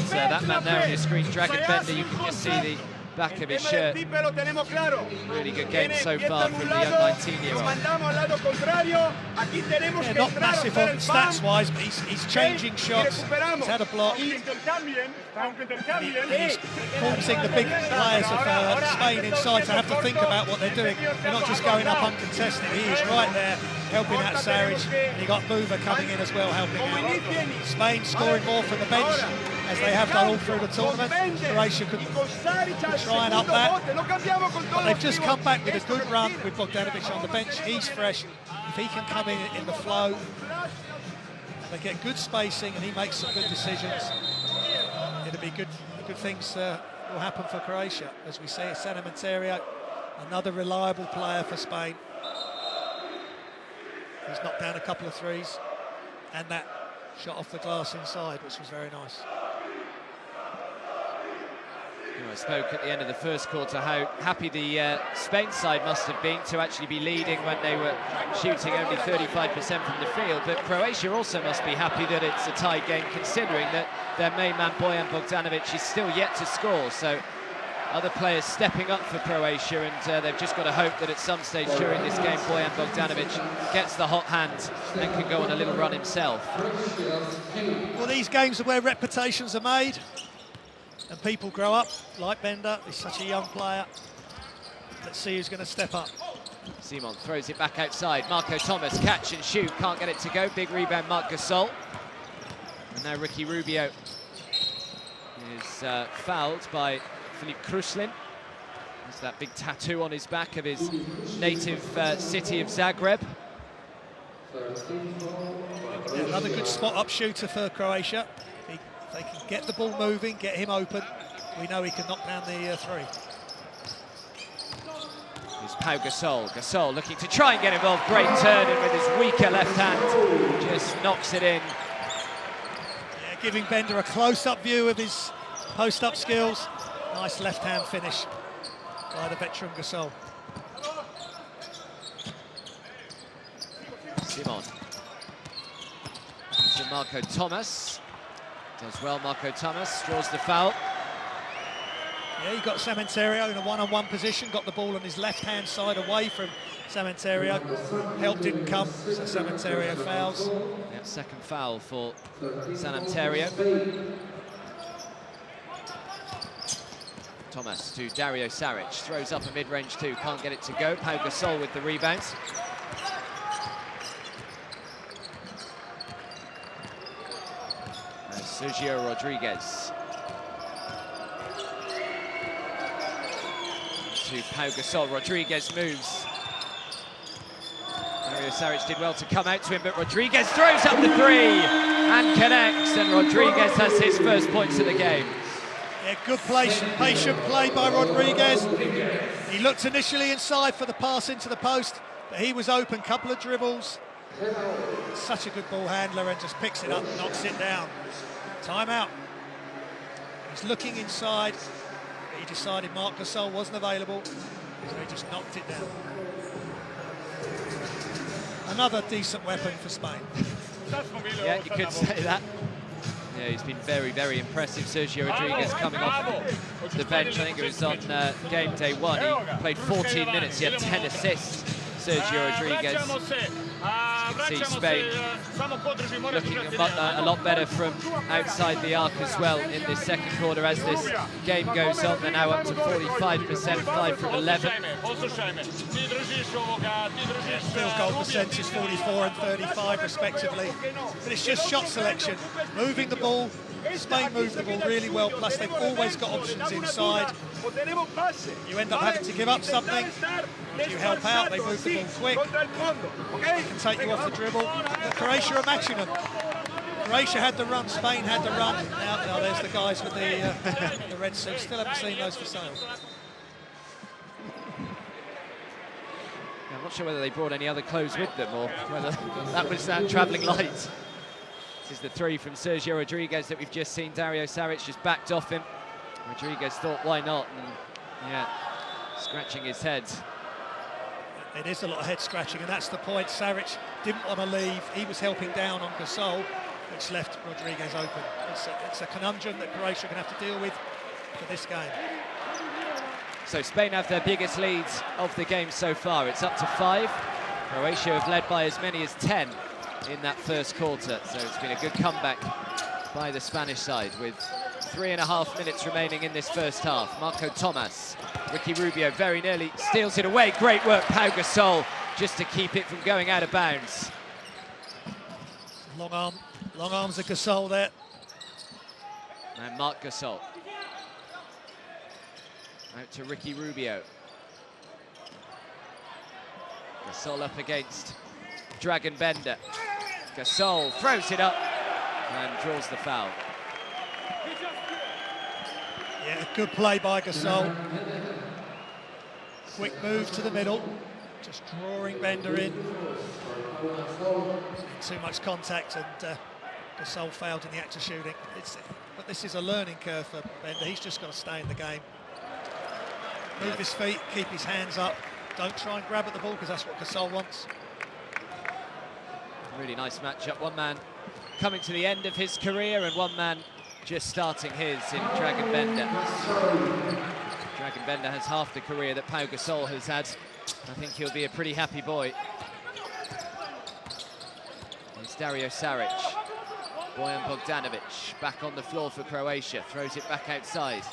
that man there on your screen, Dragan Bender, you can just see the back of his shirt. Really good game so far from the young 19-year-old. Yeah, not massive on stats-wise, but he's changing shots. He's had a block. He's causing the big players of Spain inside to have to think about what they're doing. They're not just going up uncontested. He is right there helping out Saric. And you got Buba coming in as well, helping out. Spain scoring more from the bench, as they have done all through the tournament. Croatia could try and up that, but they've just come back with a good run with Bogdanovic on the bench. He's fresh. If he can come in the flow, they get good spacing and he makes some good decisions, it'll be good things will happen for Croatia. As we see, Sananteria, another reliable player for Spain. He's knocked down a couple of threes, and that shot off the glass inside, which was very nice. I spoke at the end of the first quarter how happy the Spain side must have been to actually be leading when they were shooting only 35% from the field, but Croatia also must be happy that it's a tied game, considering that their main man Bojan Bogdanovic is still yet to score. So other players stepping up for Croatia, and they've just got to hope that at some stage during this game Bojan Bogdanovic gets the hot hand and can go on a little run himself. Well, these games are where reputations are made and people grow up, like Bender. He's such a young player. Let's see who's going to step up. Simon throws it back outside. Marco Thomas, catch and shoot, can't get it to go. Big rebound, Marc Gasol. And now Ricky Rubio is fouled by Filip Kruslin. There's that big tattoo on his back of his native city of Zagreb. Another good spot-up shooter for Croatia. If they can get the ball moving, get him open, we know he can knock down the 3. Here's Pau Gasol. Gasol looking to try and get involved. Great turn, and with his weaker left hand, just knocks it in. Yeah, giving Bender a close-up view of his post-up skills. Nice left-hand finish by the veteran Gasol. Simon. To Marco Thomas. Does well, Marco Thomas draws the foul. Yeah, he got Sananteria in a one-on-one position, got the ball on his left-hand side away from Sananteria. Help didn't come, so Sananteria fouls. Yeah, second foul for Sananteria. Thomas to Dario Saric, throws up a mid-range two, can't get it to go. Pau Gasol with the rebounds. Sergio Rodriguez to Pau Gasol. Rodriguez moves. Dario Saric did well to come out to him, but Rodriguez throws up the three and connects, and Rodriguez has his first points of the game. Yeah, good play, patient play by Rodriguez. He looked initially inside for the pass into the post, but he was open, couple of dribbles. Such a good ball handler, and just picks it up, knocks it down. Timeout. He's looking inside. He decided Marc Gasol wasn't available, so he just knocked it down. Another decent weapon for Spain. Yeah, you could say that. Yeah, he's been very, very impressive. Sergio Rodriguez coming off the bench. I think it was on game day one. He played 14 minutes, he had 10 assists. Sergio Rodriguez. As you can see, Spain looking a lot better from outside the arc as well in this second quarter as this game goes on. They're now up to 45%, 5 from 11. Field goal percentage 44 and 35 respectively. But it's just shot selection, moving the ball. Spain move the ball really well, plus they've always got options inside. You end up having to give up something. If you help out, they move the ball quick. They can take you off the dribble. But Croatia are matching them. Croatia had the run, Spain had the run. Now there's the guys with the red suits. Still haven't seen those for sale. I'm not sure whether they brought any other clothes with them or whether that was that travelling light. This is the three from Sergio Rodriguez that we've just seen. Dario Saric just backed off him. Rodriguez thought, why not? And yeah, scratching his head. It is a lot of head scratching, and that's the point. Saric didn't want to leave. He was helping down on Gasol, which left Rodriguez open. It's a conundrum that Croatia are going to have to deal with for this game. So Spain have their biggest leads of the game so far. It's up to 5. Croatia have led by as many as 10 in that first quarter. So it's been a good comeback by the Spanish side with 3.5 minutes remaining in this first half. Marco Thomas, Ricky Rubio very nearly steals it away. Great work, Pau Gasol, just to keep it from going out of bounds. Long arms of Gasol there. And Marc Gasol. Out to Ricky Rubio. Gasol up against Dragan Bender. Gasol throws it up and draws the foul. Yeah, good play by Gasol. Quick move to the middle, just drawing Bender in. Too much contact, and Gasol failed in the act of shooting. But this is a learning curve for Bender. He's just got to stay in the game. Move his feet, keep his hands up. Don't try and grab at the ball, because that's what Gasol wants. Really nice matchup. One man coming to the end of his career and one man just starting his in Dragan Bender. Dragan Bender has half the career that Pau Gasol has had. I think he'll be a pretty happy boy. It's Dario Saric. Bojan Bogdanovic back on the floor for Croatia. Throws it back outside.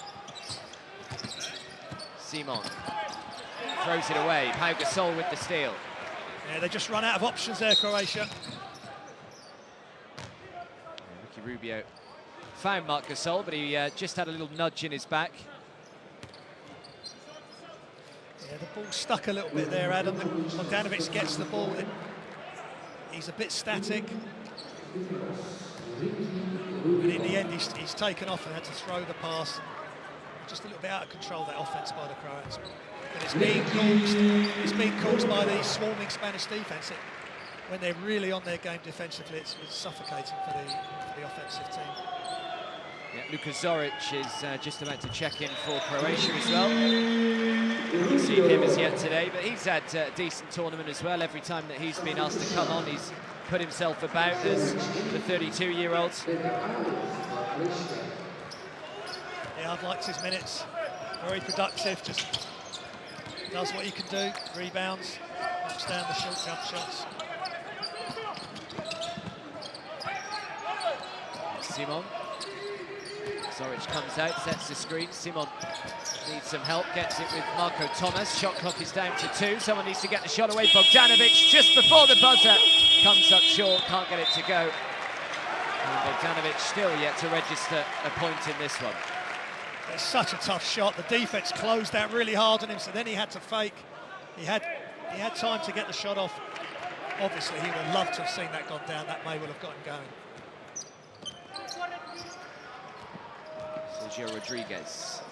Simon throws it away. Pau Gasol with the steal. Yeah, they just run out of options there, Croatia. Ricky Rubio found Marc Gasol, but he just had a little nudge in his back. Yeah, the ball stuck a little bit there, Adam. Bogdanovic gets the ball. He's a bit static. And in the end, he's taken off and had to throw the pass. Just a little bit out of control, that offense by the Croats. But it's being caused by the swarming Spanish defense. When they're really on their game defensively, it's suffocating for the offensive team. Yeah, Luka Zoric is just about to check in for Croatia as well. Haven't seen him as yet today, but he's had a decent tournament as well. Every time that he's been asked to come on, he's put himself about as the 32-year-old. Yeah, I've liked his minutes. Very productive, just does what he can do. Rebounds, knocks down the short jump shots. Simon. Zoric comes out, sets the screen. Simon needs some help, gets it with Marco Thomas. Shot clock is down to 2. Someone needs to get the shot away. Bogdanovic just before the buzzer comes up short, can't get it to go. And Bogdanovic still yet to register a point in this one. It's such a tough shot. The defense closed out really hard on him, so then he had to fake. He had time to get the shot off. Obviously, he would have loved to have seen that gone down. That may well have got him going. Sergio Rodriguez.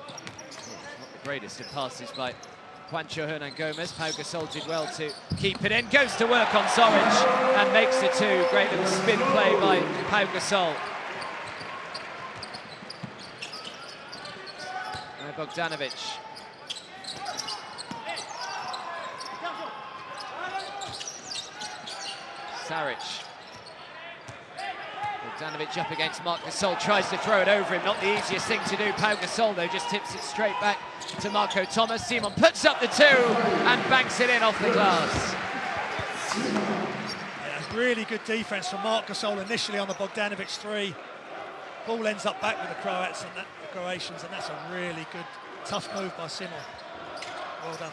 Not the greatest of passes by Juancho Hernan-Gomez. Pau Gasol did well to keep it in. Goes to work on Zoric and makes the 2. Great little spin play by Pau Gasol. Now Bogdanovic. Saric. Bogdanovic up against Marc Gasol, tries to throw it over him. Not the easiest thing to do. Pau Gasol, though, just tips it straight back to Marco Thomas. Simon puts up the 2 and banks it in off the glass. Yeah, really good defense from Marc Gasol initially on the Bogdanovic 3. Ball ends up back with the Croatians, and that's a really good, tough move by Simon. Well done.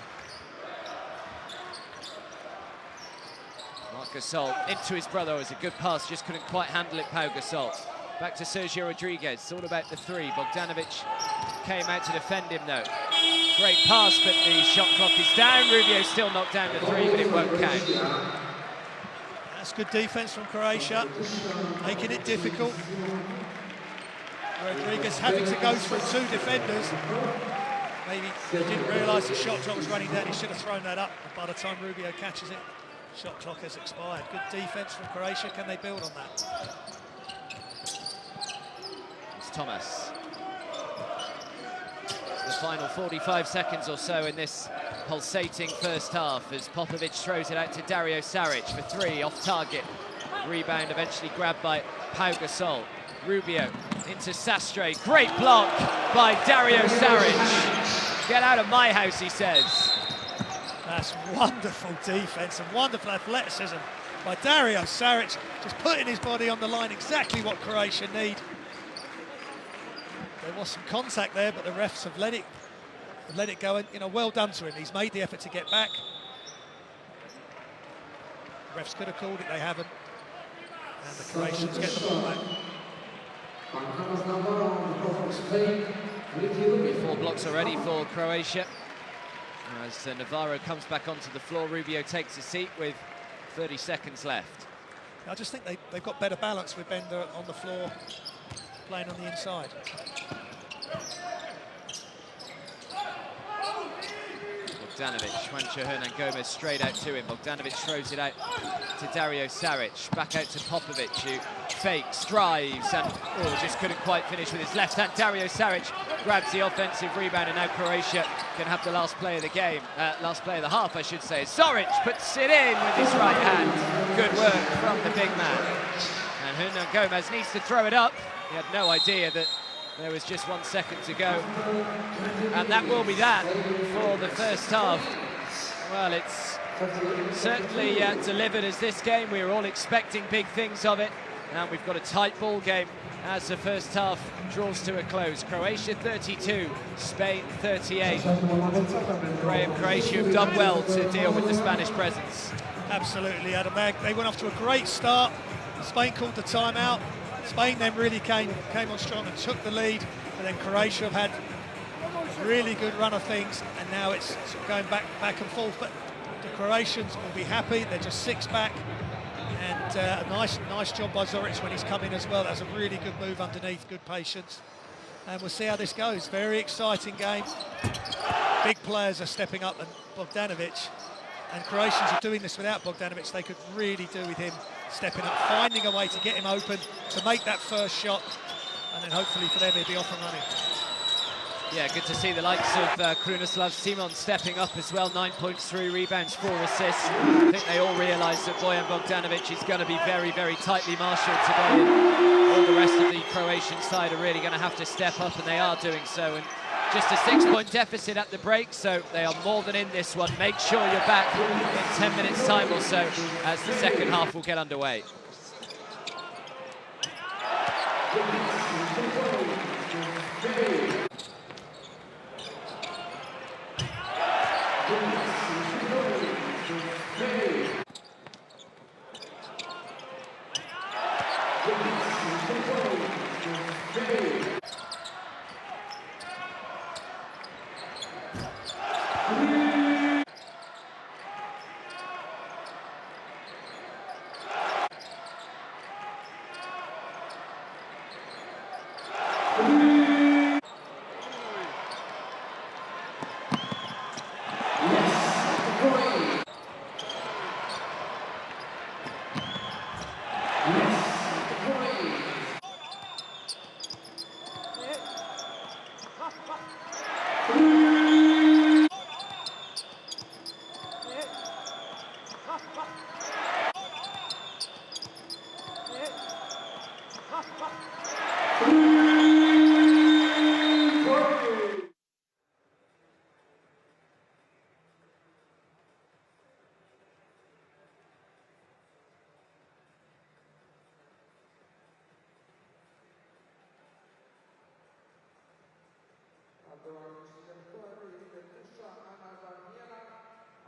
Marc Gasol into his brother. It was a good pass, just couldn't quite handle it, Pau Gasol. Back to Sergio Rodriguez. It's all about the 3. Bogdanovic came out to defend him, though. Great pass, but the shot clock is down. Rubio still knocked down the 3, but it won't count. That's good defense from Croatia, making it difficult. Rodriguez having to go through 2 defenders. Maybe he didn't realise the shot clock was running down. He should have thrown that up. By the time Rubio catches it, shot clock has expired. Good defense from Croatia. Can they build on that? It's Thomas. The final 45 seconds or so in this pulsating first half as Popovic throws it out to Dario Saric for 3 off target. Rebound eventually grabbed by Pau Gasol. Rubio into Sastre. Great block by Dario Saric. Get out of my house, he says. That's wonderful defense and wonderful athleticism by Dario Saric, just putting his body on the line, exactly what Croatia need. There was some contact there, but the refs have let it go, and well done to him. He's made the effort to get back. The refs could have called it, they haven't. And the Croatians get the ball back. 4 blocks already for Croatia. As Navarro comes back onto the floor, Rubio takes a seat with 30 seconds left. I just think they've got better balance with Bender on the floor, playing on the inside. Bogdanovic, Juancho Hernan-Gomez straight out to him. Bogdanovic throws it out to Dario Saric. Back out to Popovic, who fakes, drives, and just couldn't quite finish with his left hand. Dario Saric grabs the offensive rebound, and now Croatia can have the last play of the game. Last play of the half, I should say. Saric puts it in with his right hand. Good work from the big man. And Hernan-Gomez needs to throw it up. He had no idea that there was just 1 second to go. And that will be that for the first half. Well, it's certainly delivered as this game. We were all expecting big things of it. And we've got a tight ball game as the first half draws to a close. Croatia 32, Spain 38. Croatia have done well to deal with the Spanish presence. Absolutely, Adam. They went off to a great start. Spain called the timeout. Spain then really came on strong and took the lead, and then Croatia have had a really good run of things, and now it's sort of going back and forth. But the Croatians will be happy. They're just 6 back, and a nice job by Zoric when he's come in as well. That's a really good move underneath, good patience, and we'll see how this goes. Very exciting game. Big players are stepping up, and Bogdanovic, and Croatians are doing this without Bogdanovic. They could really do with him stepping up, finding a way to get him open, to make that first shot, and then hopefully for them he'll be off and running. Yeah, good to see the likes of Krunoslav Simon stepping up as well. 9 points, 3 rebounds, 4 assists. I think they all realise that Bojan Bogdanovic is going to be very, very tightly marshalled today. And all the rest of the Croatian side are really going to have to step up, and they are doing so. And just a 6-point deficit at the break, so they are more than in this one. Make sure you're back in 10 minutes time or so as the second half will get underway.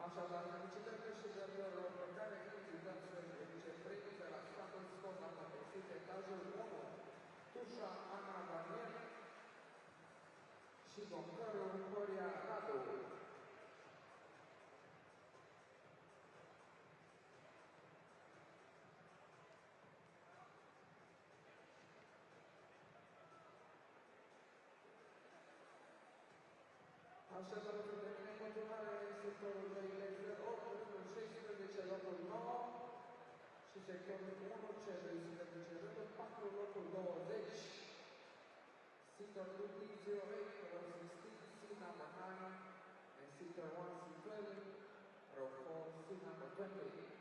Așadar, felicitări câștigătorilor pe care îi dăm să ridice premiul de la statul scot la mătăsit etajul 1, Tușa Ana Daniel și boncărul Horia Radu. Așadar, pentru mine în continuare sectorul 2 ordinul 16, locul 9 și sectorul 1, cel 12, 4, locul 20. Sector 2, 0, 8, Sina Mahana, and sector 1, 12, row 4, Sina 20.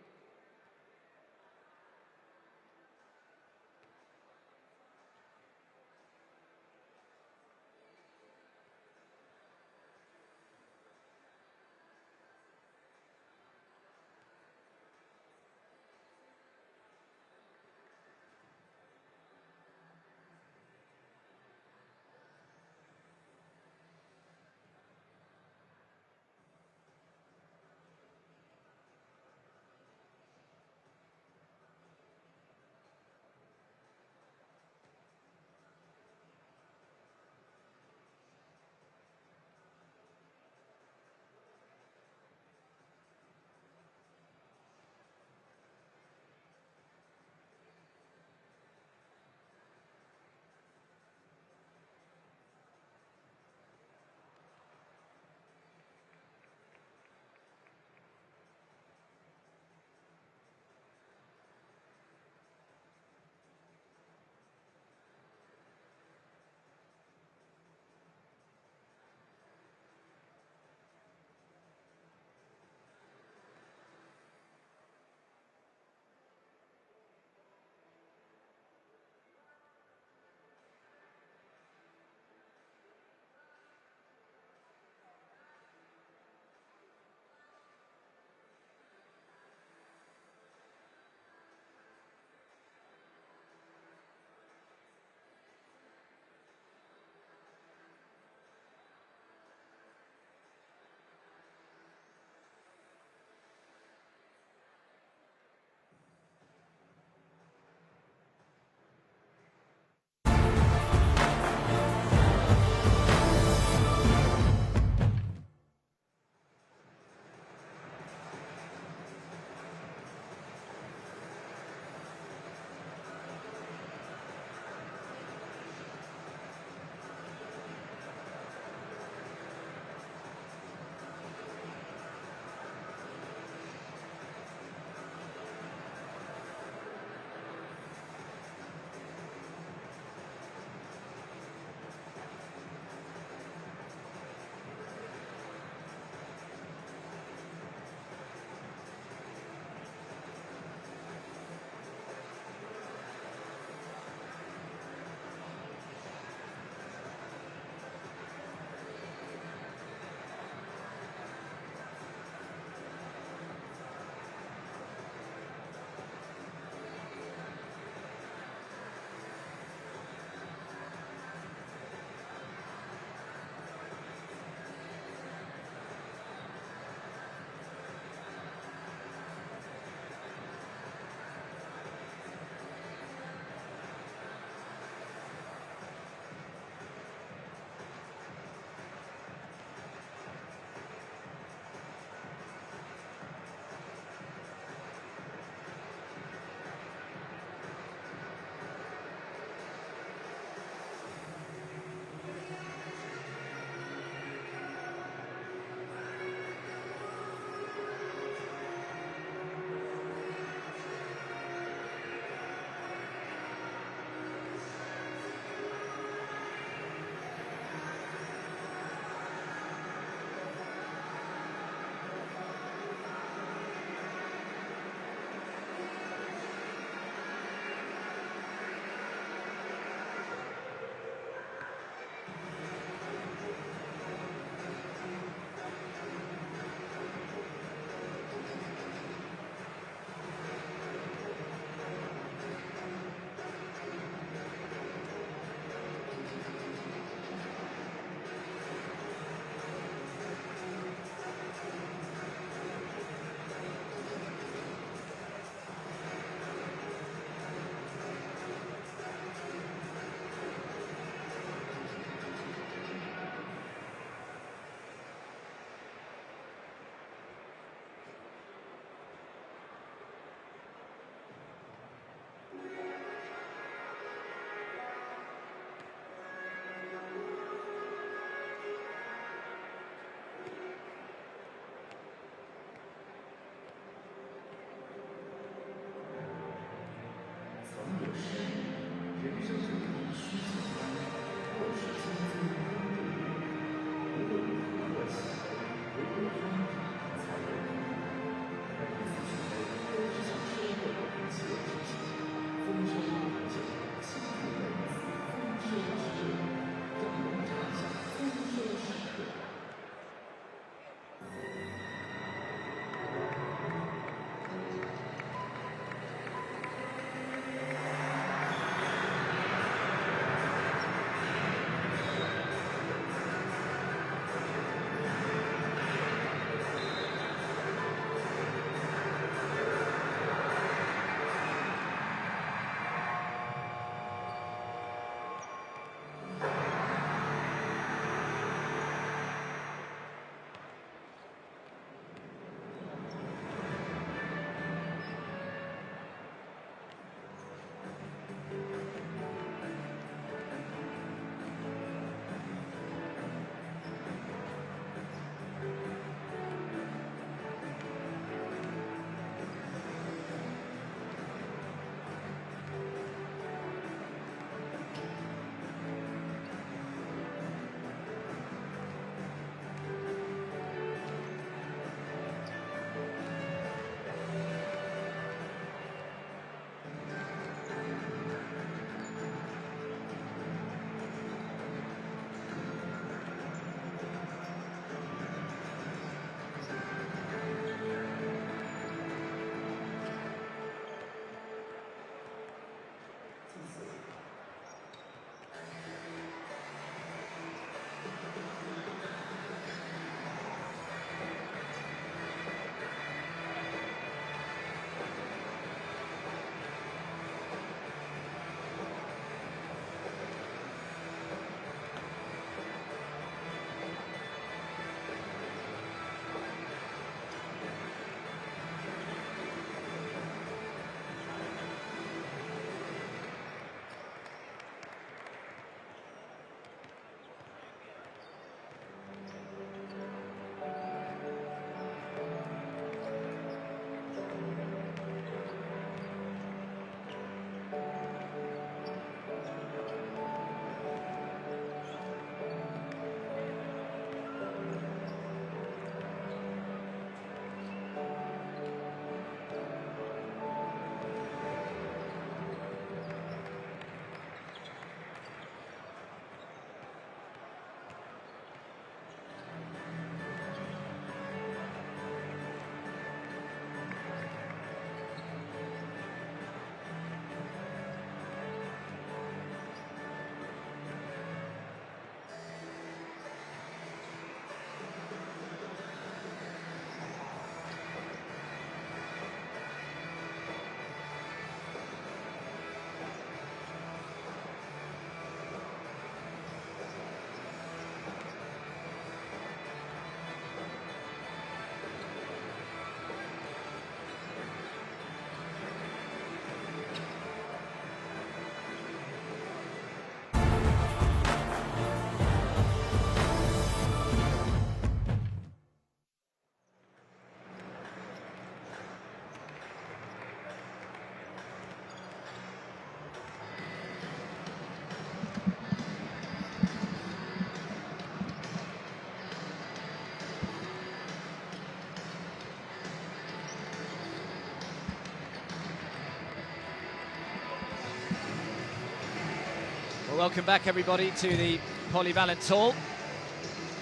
Well, welcome back, everybody, to the polyvalent hall.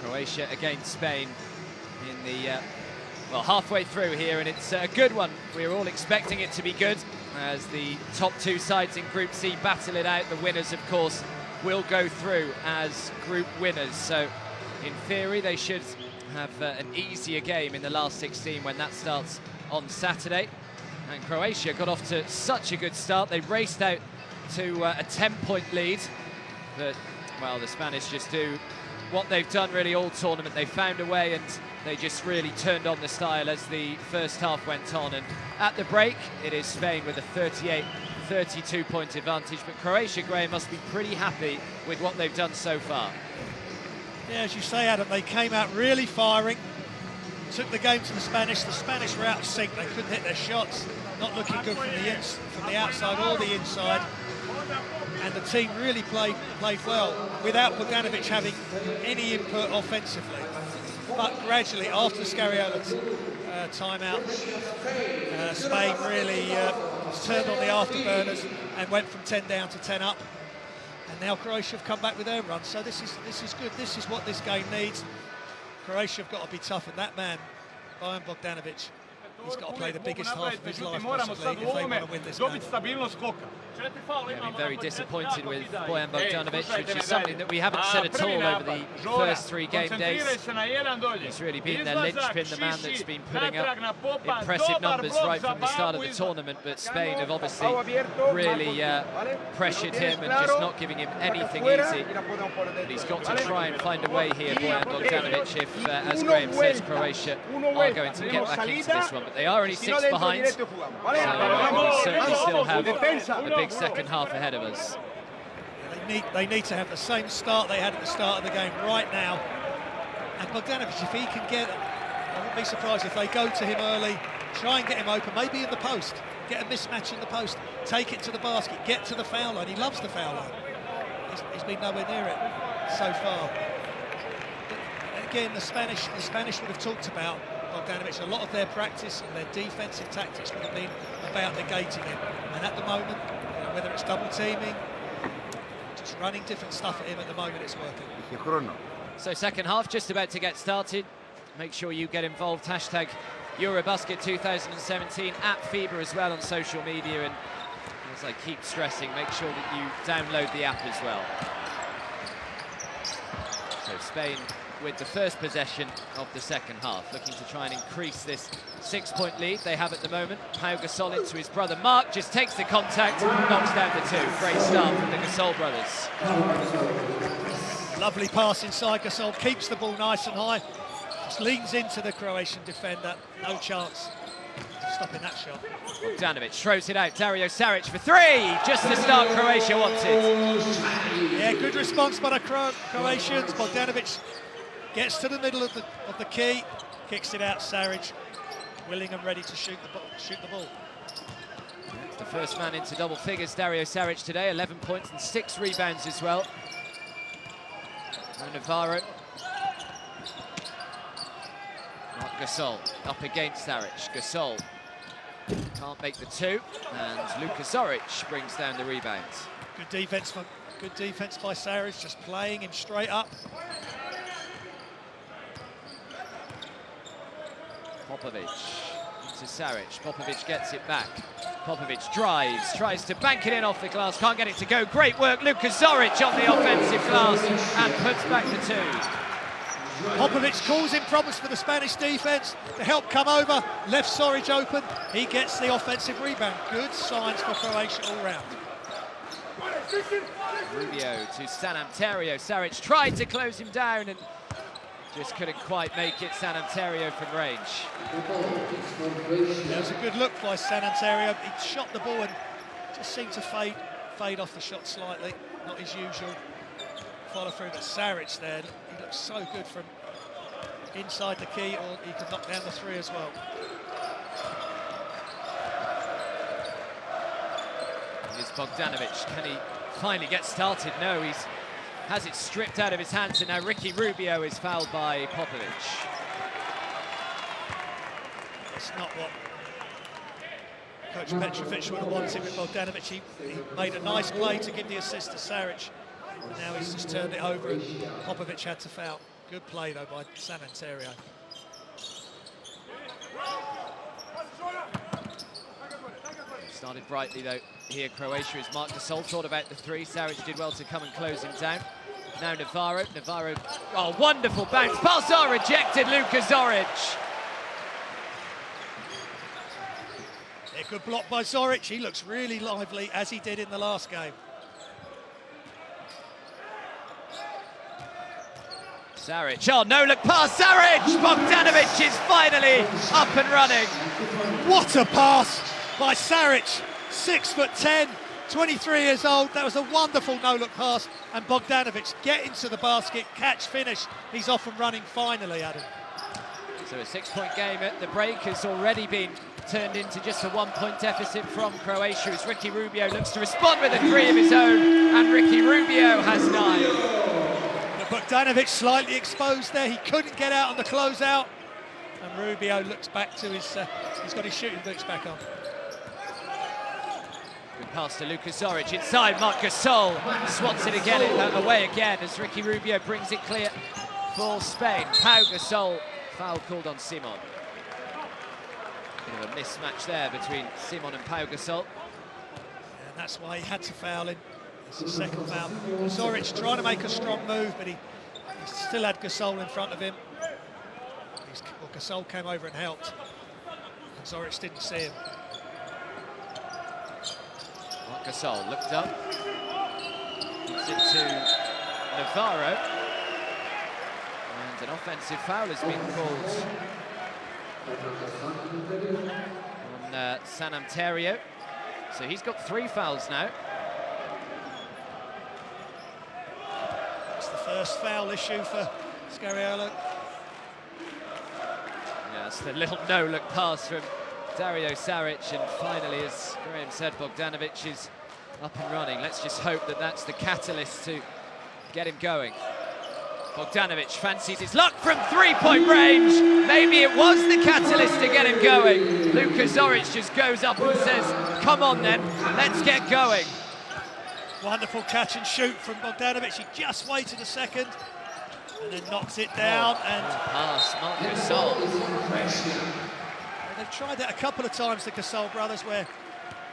Croatia against Spain in the, well, halfway through here, and it's a good one. We're all expecting it to be good as the top two sides in Group C battle it out. The winners, of course, will go through as group winners. So, in theory, they should have an easier game in the last 16 when that starts on Saturday. And Croatia got off to such a good start. They raced out to a 10-point lead. But, well, the Spanish just do what they've done really all tournament. They found a way and they just really turned on the style as the first half went on. And at the break, it is Spain with a 38-32 point advantage. But Croatia, Graham, must be pretty happy with what they've done so far. Yeah, as you say, Adam, they came out really firing, took the game to the Spanish. The Spanish were out of sync. They couldn't hit their shots. not looking good from the outside or the inside. And the team really played well without Bogdanovic having any input offensively. But gradually, after Scariola's timeout, Spain really turned on the afterburners and went from 10 down to 10 up. And now Croatia have come back with their run. So this is good. This is what this game needs. Croatia have got to be tough, and that man, Bojan Bogdanovic, he's got to play the biggest half of his life possibly if they want to win this game. Yeah, been very disappointed with Bojan Bogdanovic, which is something that we haven't said at all over the first 3 game days. He's really been their linchpin, the man that's been putting up impressive numbers right from the start of the tournament, but Spain have obviously really pressured him and just not giving him anything easy. But he's got to try and find a way here, Bojan Bogdanovic, if, as Graham says, Croatia are going to get back into this one. But they are only 6 behind, so we certainly still have a big second half ahead of us. They need to have the same start they had at the start of the game right now. And Bogdanovic, if he can get, I wouldn't be surprised if they go to him early, try and get him open, maybe in the post, get a mismatch in the post, take it to the basket, get to the foul line. He loves the foul line. He's been nowhere near it so far. But again, the Spanish would have talked about Bogdanovic. A lot of their practice and their defensive tactics would have been about negating him. And at the moment, whether it's double teaming, just running different stuff at him, at the moment it's working. So second half just about to get started. Make sure you get involved. Hashtag EuroBasket 2017 at FIBA as well on social media. And as I keep stressing, make sure that you download the app as well. So Spain with the first possession of the second half, looking to try and increase this 6-point lead they have at the moment. Pau Gasol into his brother Mark, just takes the contact, knocks down the 2. Great start from the Gasol brothers. Lovely pass inside. Gasol keeps the ball nice and high, just leans into the Croatian defender. No chance of stopping that shot. Bogdanovic throws it out. Dario Saric for 3, just the start Croatia wanted. Yeah, good response by the Croatians. Bogdanovic gets to the middle of the key, kicks it out. Saric, willing and ready to shoot the ball. The first man into double figures, Dario Saric today, 11 points and 6 rebounds as well. And Navarro. Not Gasol, up against Saric. Gasol can't make the 2, and Luka Zoric brings down the rebounds. Good defense by Saric, just playing him straight up. Popovic into Saric. Popovic gets it back. Popovic drives, tries to bank it in off the glass, can't get it to go. Great work, Luka Zoric on the offensive glass and puts back the 2. Popovic calls in problems for the Spanish defense. The help come over, left Zoric open. He gets the offensive rebound. Good signs for Croatia all round. Rubio to San Antonio. Saric tried to close him down and just couldn't quite make it. San Antonio from range. That was a good look by San Antonio. He shot the ball and just seemed to fade off the shot slightly. Not his usual follow through, but Saric there, he looks so good from inside the key, or he could knock down the 3 as well. Here's Bogdanovic. Can he finally get started? No, he's has it stripped out of his hands, and now Ricky Rubio is fouled by Popovic. It's not what Coach Petrovic would have wanted with Bogdanovic. He made a nice play to give the assist to Saric, and now he's just turned it over and Popovic had to foul. Good play though by San Antonio. Started brightly though here, Croatia, as Marc Gasol thought about the 3. Saric did well to come and close him down. Now Navarro, oh, wonderful bounce. Pass rejected, Luka Zoric. A good block by Zoric. He looks really lively, as he did in the last game. Saric, oh no, look past Saric! Bogdanovic is finally up and running. What a pass by Saric, 6'10", 23 years old. That was a wonderful no-look pass, and Bogdanovic get into the basket, catch, finish. He's off and running finally, Adam. So a 6-point game at the break has already been turned into just a 1-point deficit from Croatia as Ricky Rubio looks to respond with a 3 of his own, and Ricky Rubio has 9. But Bogdanovic slightly exposed there. He couldn't get out on the closeout, and Rubio looks back to his. He's got his shooting boots back on. Good pass to Luka Zoric inside. Marc Gasol swats it again away again as Ricky Rubio brings it clear for Spain. Pau Gasol, foul called on Simon. Bit of a mismatch there between Simon and Pau Gasol. And that's why he had to foul him. It's the second foul. Zoric trying to make a strong move, but he still had Gasol in front of him. Well, Gasol came over and helped, and Zoric didn't see him. Marc Gasol looked up. It's into Navarro. And an offensive foul has been called on San Antonio. So he's got 3 fouls now. It's the first foul issue for Scariolo. Yeah, it's the little no-look pass from Dario Saric, and finally, as Graham said, Bogdanovic is up and running. Let's just hope that that's the catalyst to get him going. Bogdanovic fancies his luck from 3-point range. Maybe it was the catalyst to get him going. Luka Zoric just goes up and says, come on then, let's get going. Wonderful catch and shoot from Bogdanovic. He just waited a second and then knocks it down. And pass, Marc Gasol. They've tried that a couple of times, the Gasol brothers, where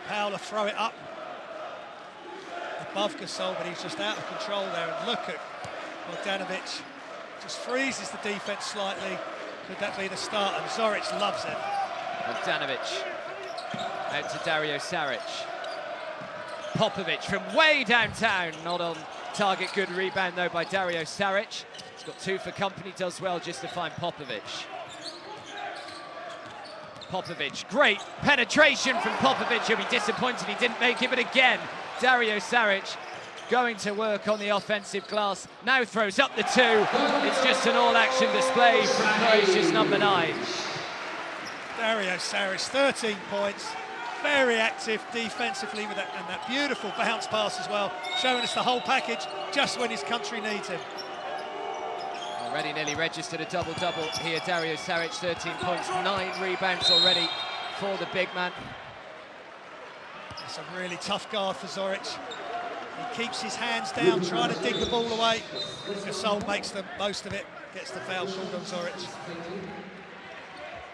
Paolo throw it up above Gasol, but he's just out of control there. And look at Bogdanovic, just freezes the defense slightly. Could that be the start? And Zoric loves it. Bogdanovic out to Dario Saric. Popovic from way downtown, not on target. Good rebound though by Dario Saric. He's got 2 for company, does well just to find Popovic. Popovic, great penetration from Popovic. He'll be disappointed he didn't make it, but again, Dario Saric going to work on the offensive glass. Now throws up the 2. It's just an all-action display from Croatia's number 9. Dario Saric, 13 points. Very active defensively with that, and that beautiful bounce pass as well, showing us the whole package just when his country needs him. Already nearly registered a double-double here. Dario Saric, 13 points, 9 rebounds already for the big man. It's a really tough guard for Zoric. He keeps his hands down, trying to dig the ball away. Gasol makes the most of it, gets the foul called on Zoric.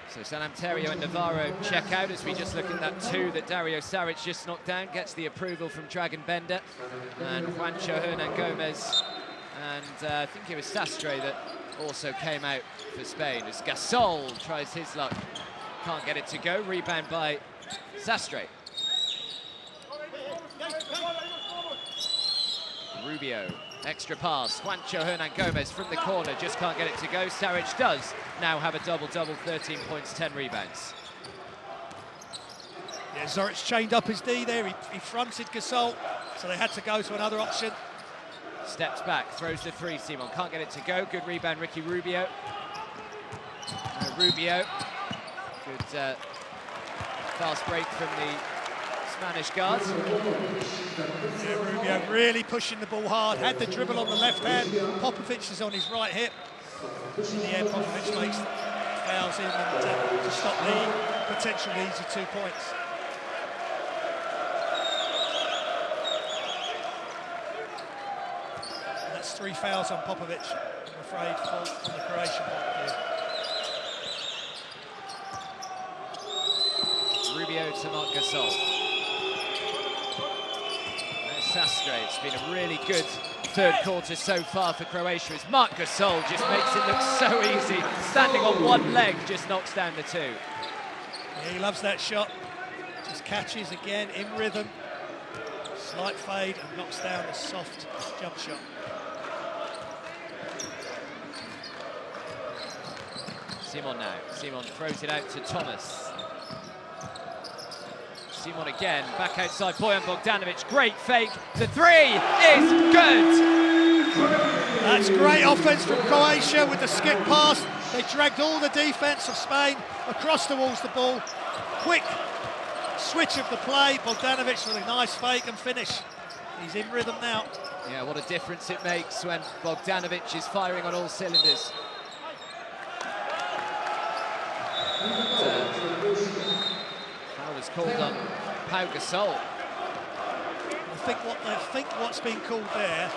So San Antonio and Navarro check out as we just look at that 2 that Dario Saric just knocked down, gets the approval from Dragan Bender and Juancho Hernan Gomez, and I think it was Sastre that also came out for Spain as Gasol tries his luck, can't get it to go. Rebound by Sastre. Rubio, extra pass, Juancho Hernan Gomez from the corner, just can't get it to go. Saric does now have a double-double, 13 points, 10 rebounds. Yeah, Zoric chained up his D there, he fronted Gasol, so they had to go to another option. Steps back, throws the 3, Simon, can't get it to go. Good rebound, Ricky Rubio. Rubio, good fast break from the Spanish guards. Yeah, Rubio really pushing the ball hard, had the dribble on the left hand, Popovic is on his right hip. In the end, Popovic makes fouls in and to stop the potential leads of 2 points. And that's 3 fouls on Popovic, I'm afraid, from the Croatian point of view. Rubio to Marc Gasol. Sastre. It's been a really good 3rd quarter so far for Croatia as Marc Gasol just makes it look so easy. Standing on 1 leg, just knocks down the 2. Yeah, he loves that shot. Just catches again in rhythm. Slight fade and knocks down a soft jump shot. Simon now. Simon throws it out to Thomas. Simon again, back outside, Bojan Bogdanovic, great fake, the 3 is good! That's great offense from Croatia with the skip pass. They dragged all the defense of Spain across towards the ball. quick switch of the play. Bogdanovic with a nice fake and finish. He's in rhythm now. Yeah, what a difference it makes when Bogdanovic is firing on all cylinders. Foul was called on Pau Gasol. I think what's been called there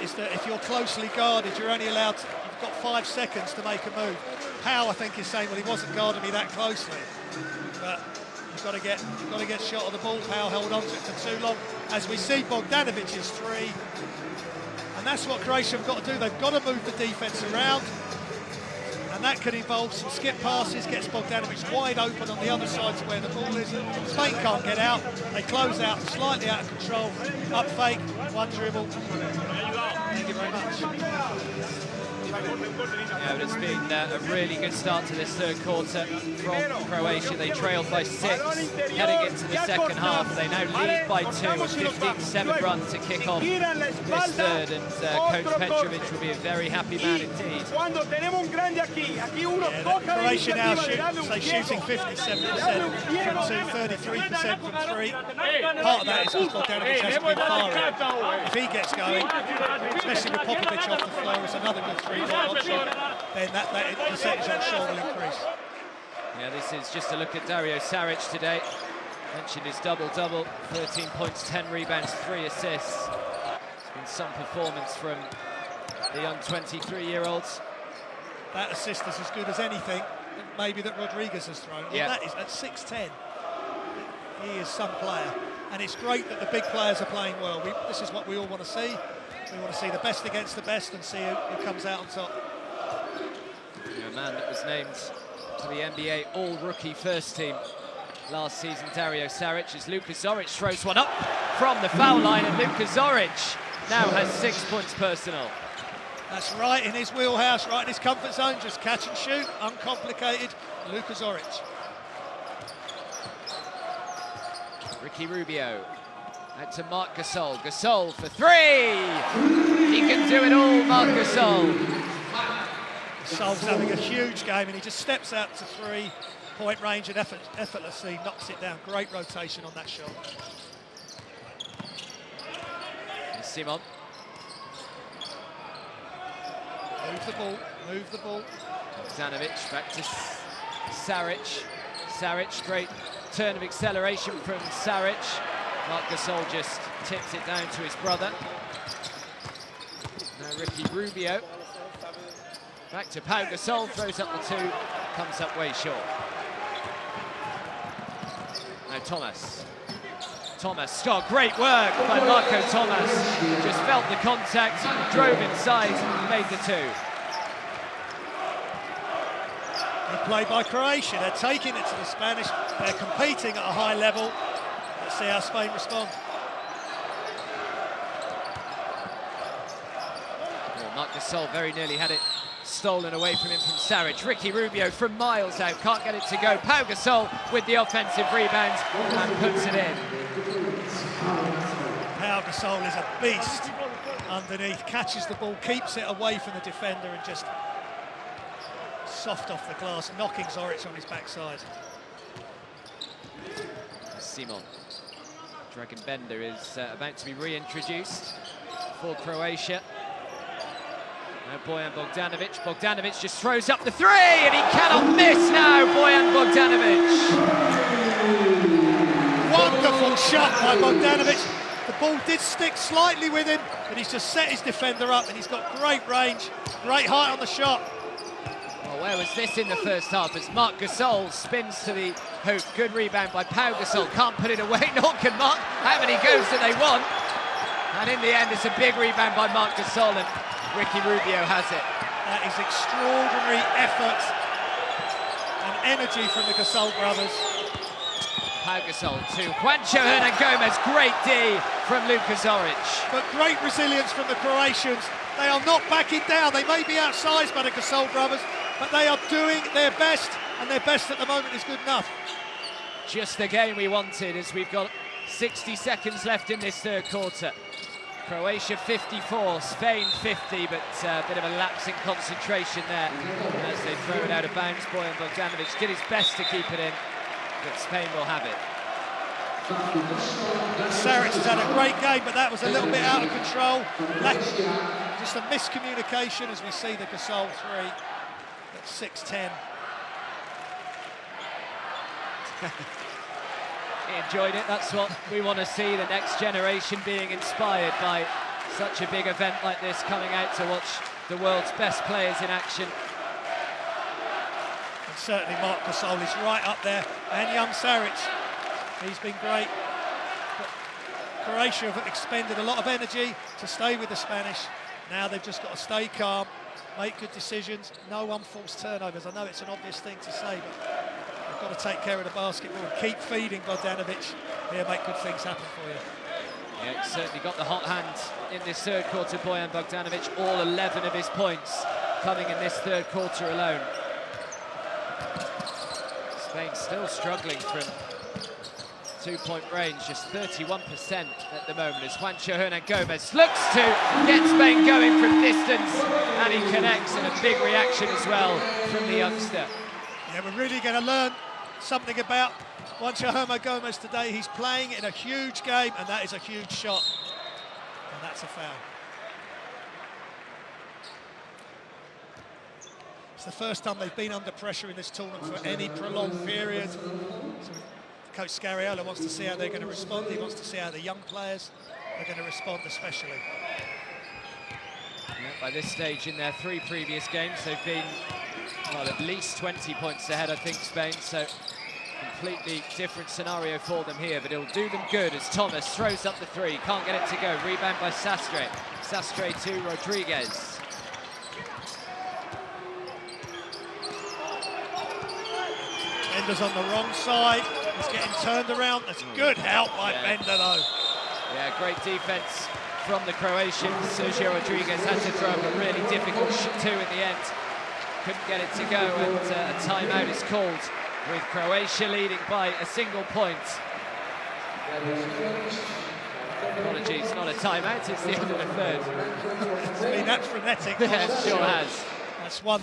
is that if you're closely guarded, you're only allowed to, you've got 5 seconds to make a move. Pau, I think, is saying, well, he wasn't guarding me that closely. But you've got to get shot of the ball. Pau held on to it for too long. As we see Bogdanovic's three. And that's what Croatia have got to do. They've got to move the defence around. And that could involve some skip passes, gets Bogdanovic wide open on the other side to where the ball is. Spain can't get out. They close out, slightly out of control. Up fake, one dribble. Thank you very much. Yeah, but it's been a really good start to this third quarter from Croatia. They trailed by 6 heading into the second half. They now lead by 2, a 15-7 run to kick off this third, and Coach Petrovic will be a very happy man indeed. Yeah, Croatia now shooting 57% from 2, 33% from 3. Part of that is because Bogdanovic hasn't been firing. If he gets going, especially with Popovic off the floor, is another good three-point option, then that percentage I'm sure will increase. Yeah, this is just a look at Dario Saric today. Mentioned his double-double, 13 points, 10 rebounds, 3 assists. It's been some performance from the young 23-year-olds. That assist is as good as anything, maybe that Rodriguez has thrown. Yeah. That is at 6'10". He is some player, and it's great that the big players are playing well. This is what we all want to see. We want to see the best against the best and see who comes out on top. Yeah, a man that was named to the NBA All-Rookie First Team last season, Dario Saric, as Luka Zoric throws one up from the foul line, and Luka Zoric now has 6 points personal. That's right in his wheelhouse, right in his comfort zone, just catch and shoot, uncomplicated, Luka Zoric. Ricky Rubio, out to Marc Gasol. Gasol for 3! He can do it all, Marc Gasol. Gasol's having a huge game, and he just steps out to 3-point range and effortlessly knocks it down. Great rotation on that shot. Simon. Move the ball. Bogdanovic back to Saric. Saric, great turn of acceleration from Saric. Marc Gasol just tips it down to his brother. Now Ricky Rubio. Back to Pau Gasol, throws up the 2, comes up way short. Now Thomas. Oh, great work by Marco Thomas. Just felt the contact, drove inside, made the 2. Good play by Croatia. They're taking it to the Spanish. They're competing at a high level. Let's see how Spain respond. Well, Marc Gasol very nearly had it stolen away from him from Saric. Ricky Rubio from miles out, can't get it to go. Pau Gasol with the offensive rebound and puts it in. Pau Gasol is a beast underneath, catches the ball, keeps it away from the defender, and just soft off the glass, knocking Zoric on his backside. Simon. Dragon Bender is about to be reintroduced for Croatia. Now Bojan Bogdanovic. Bogdanovic just throws up the 3, and he cannot miss now, Bojan Bogdanovic. Wonderful shot by Bogdanovic. The ball did stick slightly with him, but he's just set his defender up, and he's got great range, great height on the shot. Well, where was this in the first half as Marc Gasol spins to the hoop. Good rebound by Pau Gasol, can't put it away, nor can Marc have any goes that they want. And in the end, it's a big rebound by Marc Gasol, and Ricky Rubio has it. That is extraordinary effort and energy from the Gasol brothers. Pau Gasol to Juancho Hernan-Gomez. Great D from Luka Zoric. But great resilience from the Croatians. They are not backing down. They may be outsized by the Gasol brothers, but they are doing their best, and their best at the moment is good enough. Just the game we wanted, as we've got 60 seconds left in this third quarter. Croatia 54, Spain 50, but a bit of a lapse in concentration there as they throw it out of bounds. Bojan Bogdanovic did his best to keep it in. but Spain will have it. Saric has had a great game, but that was a little bit out of control. Just a miscommunication as we see the Gasol 3 at 6'10". He enjoyed it. That's what we want to see, the next generation being inspired by such a big event like this, coming out to watch the world's best players in action. And certainly Marc Gasol is right up there, and young Saric. He's been great. But Croatia have expended a lot of energy to stay with the Spanish. Now they've just got to stay calm, make good decisions, no unforced turnovers. I know it's an obvious thing to say, but they've got to take care of the basketball and keep feeding Bogdanovic. He'll make good things happen for you. Yeah, he's certainly got the hot hand in this third quarter, Bojan Bogdanovic. All 11 of his points coming in this third quarter alone. Spain still struggling from two-point range, just 31% at the moment, as Juancho Hernan-Gomez looks to get Spain going from distance, and he connects, and a big reaction as well from the youngster. Yeah, we're really going to learn something about Juancho Hernan-Gomez today. He's playing in a huge game, and that is a huge shot, and that's a foul. It's the first time they've been under pressure in this tournament for any prolonged period. So Coach Scariolo wants to see how they're going to respond. He wants to see how the young players are going to respond, especially. Yeah, by this stage in their 3 previous games, they've been, well, at least 20 points ahead, I think, Spain. So completely different scenario for them here, but it'll do them good as Thomas throws up the 3. Can't get it to go. Rebound by Sastre. Sastre to Rodriguez. Bender's on the wrong side. He's getting turned around. That's good help by Bender, though. Yeah, great defense from the Croatians. Sergio Rodriguez had to throw up a really difficult 2 in the end. Couldn't get it to go, and a timeout is called with Croatia leading by a single point. Apologies, not a timeout, it's the end of the third. It's been that frenetic. Yeah, it sure has. That's one.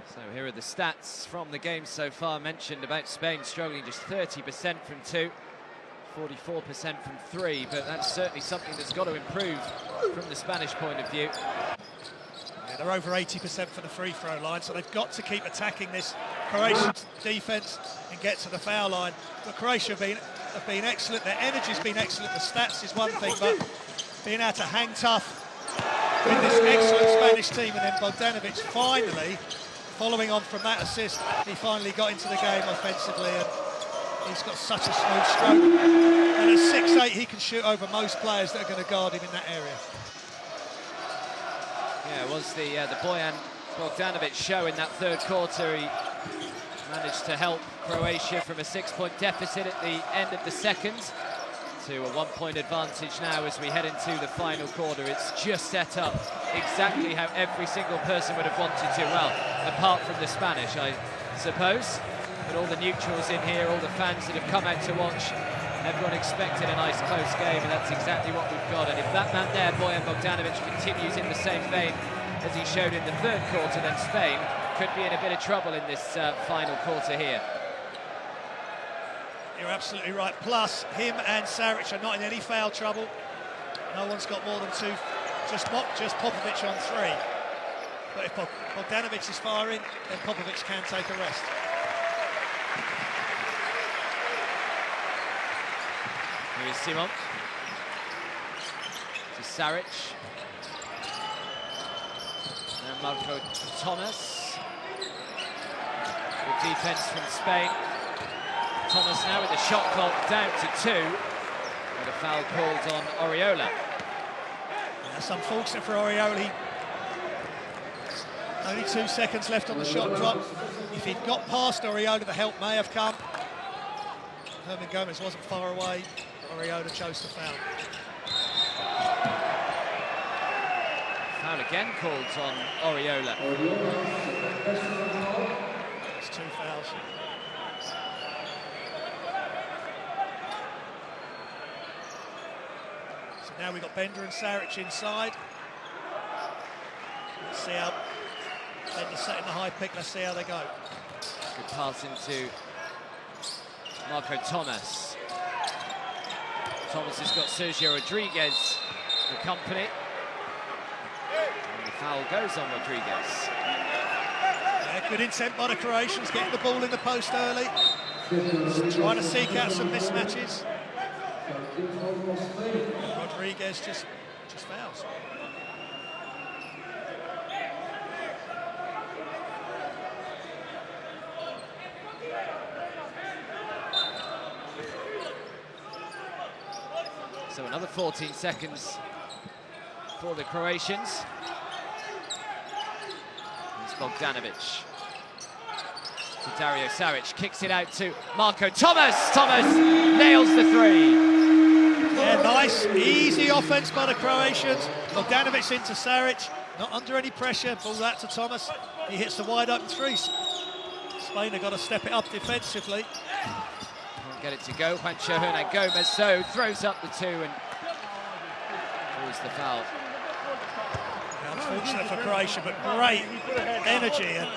So here are the stats from the game so far. Mentioned about Spain struggling just 30% from 2, 44% from 3, but that's certainly something that's got to improve from the Spanish point of view. Yeah, they're over 80% for the free throw line, so they've got to keep attacking this Croatian defence and get to the foul line. But Croatia have been excellent. Their energy's been excellent. The stats is one thing, but being able to hang tough with this excellent Spanish team, and then Bogdanovic finally, following on from that assist, he finally got into the game offensively, and he's got such a smooth stroke. And at 6'8", he can shoot over most players that are going to guard him in that area. Yeah, it was the Bojan Bogdanovic show in that third quarter. He managed to help Croatia from a 6-point deficit at the end of the second to a 1-point advantage now as we head into the final quarter. It's just set up exactly how every single person would have wanted to, well, apart from the Spanish, I suppose. But all the neutrals in here, all the fans that have come out to watch, everyone expected a nice close game, and that's exactly what we've got. And if that man there, Bojan Bogdanovic, continues in the same vein as he showed in the third quarter, then Spain could be in a bit of trouble in this final quarter here. You're absolutely right. Plus, him and Saric are not in any foul trouble. No one's got more than 2. Just Popovic on 3. But if Bogdanovic is firing, then Popovic can take a rest. Here is Simon. To Saric. And Marco Thomas. Good defense from Spain. Thomas now with the shot clock down to 2. With a foul called on Oriola. That's unfortunate for Oriola. Only 2 seconds left on the shot clock. If he'd got past Oriola, the help may have come. Hernan-Gomez wasn't far away. Oriola chose to foul. Foul again called on Oriola. It's 2 fouls. So now we've got Bender and Saric inside. Let's see how Bender's setting the high pick. Let's see how they go. Good pass into Marco Thomas. Thomas has got Sergio Rodriguez the company. And the foul goes on Rodriguez. Yeah, good intent by the Croatians, getting the ball in the post early. Trying to seek out some mismatches. Rodriguez just fouls. So another 14 seconds for the Croatians. It's Bogdanovic to Dario Saric, kicks it out to Marco Thomas. Thomas nails the three. Yeah, nice, easy offense by the Croatians. Bogdanovic into Saric, not under any pressure. Ball out to Thomas. He hits the wide open threes. Spain have got to step it up defensively. Can't get it to go. Juancho Hernan-Gomez so throws up the two and draws the foul. Unfortunate for Croatia, but great energy and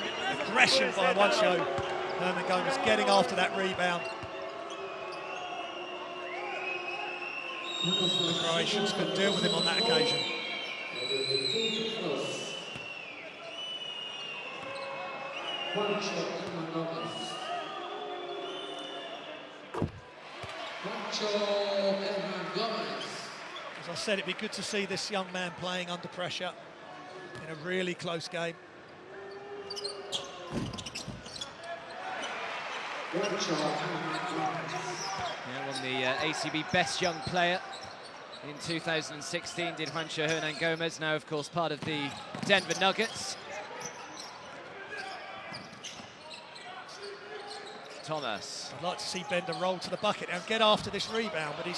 aggression by Juancho Hernan-Gomez getting after that rebound. The Croatians couldn't deal with him on that occasion. As I said, it'd be good to see this young man playing under pressure in a really close game. Yeah, won the ACB Best Young Player in 2016, did Juancho Hernan-Gomez, now of course part of the Denver Nuggets. Thomas. I'd like to see Bender roll to the bucket and get after this rebound, but he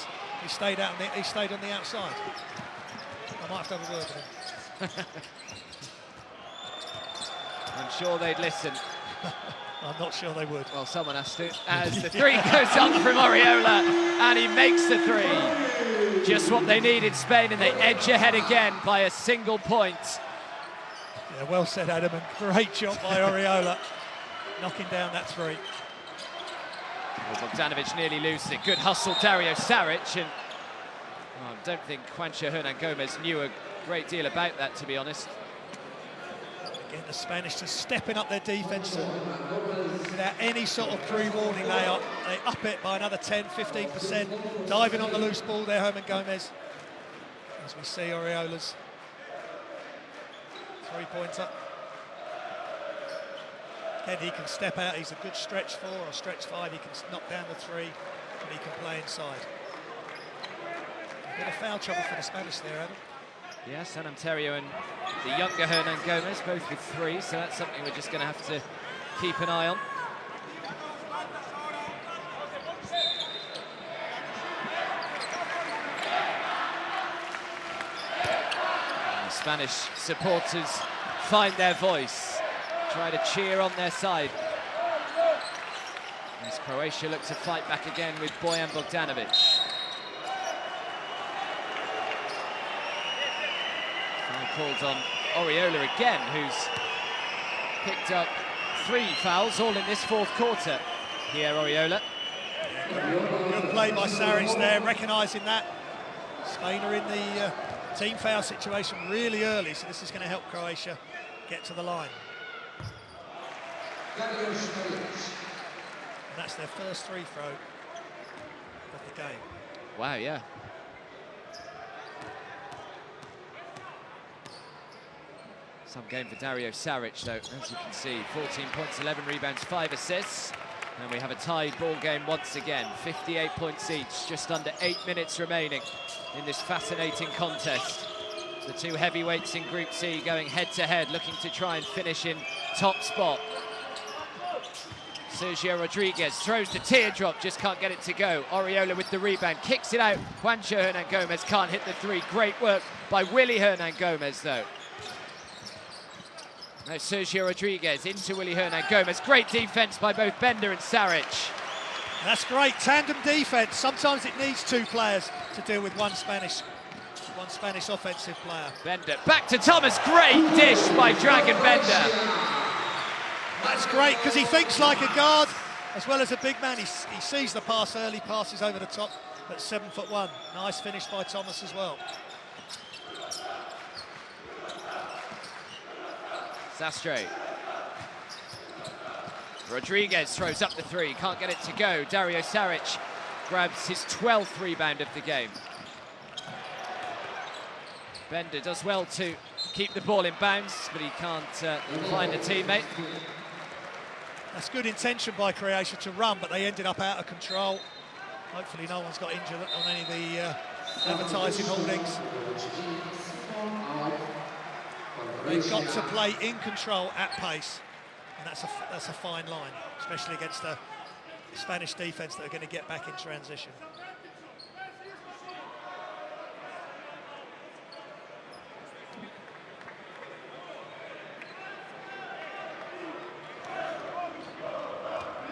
stayed out. He stayed on the outside. I might have to have a word with him. I'm sure they'd listen. I'm not sure they would. Well, someone has to. As the three goes up from Oriola, and he makes the three. Just what they need in Spain, and they edge ahead again by a single point. Yeah, well said, Adam, and great job by Oriola, knocking down that three. Well, Bogdanovic nearly loses it. Good hustle, Dario Saric, and I don't think Juancho Hernan-Gomez knew a great deal about that, to be honest. Again, the Spanish just stepping up their defence without any sort of pre-warning. They up it by another 10, 15%. Diving on the loose ball there, Hernan-Gomez. As we see Oriola's three-pointer. Again, he can step out. He's a good stretch 4 or stretch 5. He can knock down the three, and he can play inside. A bit of foul trouble for the Spanish there, Adam. Yeah, San Antonio and the younger Hernan-Gomez, both with 3, so that's something we're just going to have to keep an eye on. And the Spanish supporters find their voice, try to cheer on their side. As Croatia look to fight back again with Bojan Bogdanovic. Called on Oriola again, who's picked up 3 fouls, all in this 4th quarter. Here, Oriola. Good play by Saric there, recognising that. Spain are in the team foul situation really early, so this is going to help Croatia get to the line. And that's their first free throw of the game. Wow, yeah. Some game for Dario Saric, though, as you can see. 14 points, 11 rebounds, 5 assists. And we have a tied ball game once again. 58 points each, just under 8 minutes remaining in this fascinating contest. The 2 heavyweights in Group C going head-to-head, looking to try and finish in top spot. Sergio Rodriguez throws the teardrop, just can't get it to go. Oriola with the rebound, kicks it out. Juancho Hernan-Gomez can't hit the 3. Great work by Willy Hernan-Gomez, though. Now Sergio Rodriguez into Willy Hernan Gomez. Great defense by both Bender and Saric. That's great, tandem defense. Sometimes it needs two players to deal with one Spanish offensive player. Bender back to Thomas. Great dish by Dragon Bender. That's great because he thinks like a guard as well as a big man. He sees the pass early, passes over the top at 7'1". Nice finish by Thomas as well. Sastre. Rodriguez throws up the three, can't get it to go. Dario Saric grabs his 12th rebound of the game. Bender does well to keep the ball in bounds, but he can't find a teammate. That's good intention by Croatia to run, but they ended up out of control. Hopefully no one's got injured on any of the advertising holdings. They've got to play in control at pace, and that's a fine line, especially against the Spanish defence that are going to get back in transition.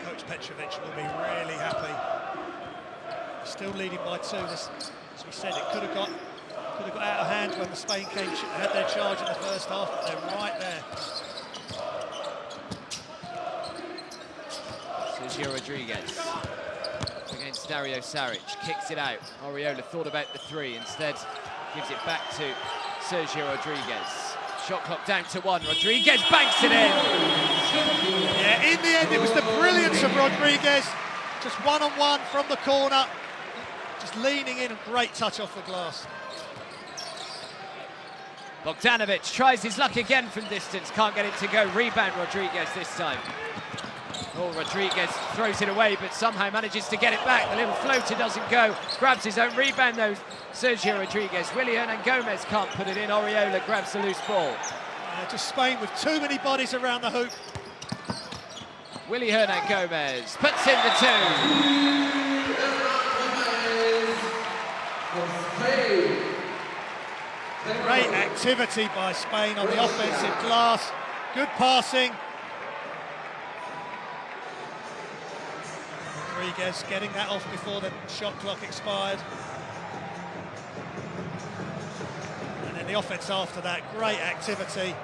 Coach Petrovic will be really happy. Still leading by 2. As we said, it could have got out of hand when the Spain had their charge in the first half, but they're right there. Sergio Rodriguez against Dario Saric, kicks it out. Oriola thought about the three, instead gives it back to Sergio Rodriguez. Shot clock down to 1, Rodriguez banks it in! Yeah, in the end it was the brilliance of Rodriguez, just one-on-one from the corner, just leaning in, a great touch off the glass. Bogdanovic tries his luck again from distance, can't get it to go. Rebound Rodriguez this time. Oh, Rodriguez throws it away, but somehow manages to get it back. The little floater doesn't go. Grabs his own rebound though, Sergio Rodriguez. Willy Hernan Gomez can't put it in. Oriola grabs the loose ball. Just Spain with too many bodies around the hoop. Willy Hernan Gomez puts in the 2. Great activity by Spain on the offensive glass. Good passing. Rodriguez getting that off before the shot clock expired. And then the offense after that, great activity.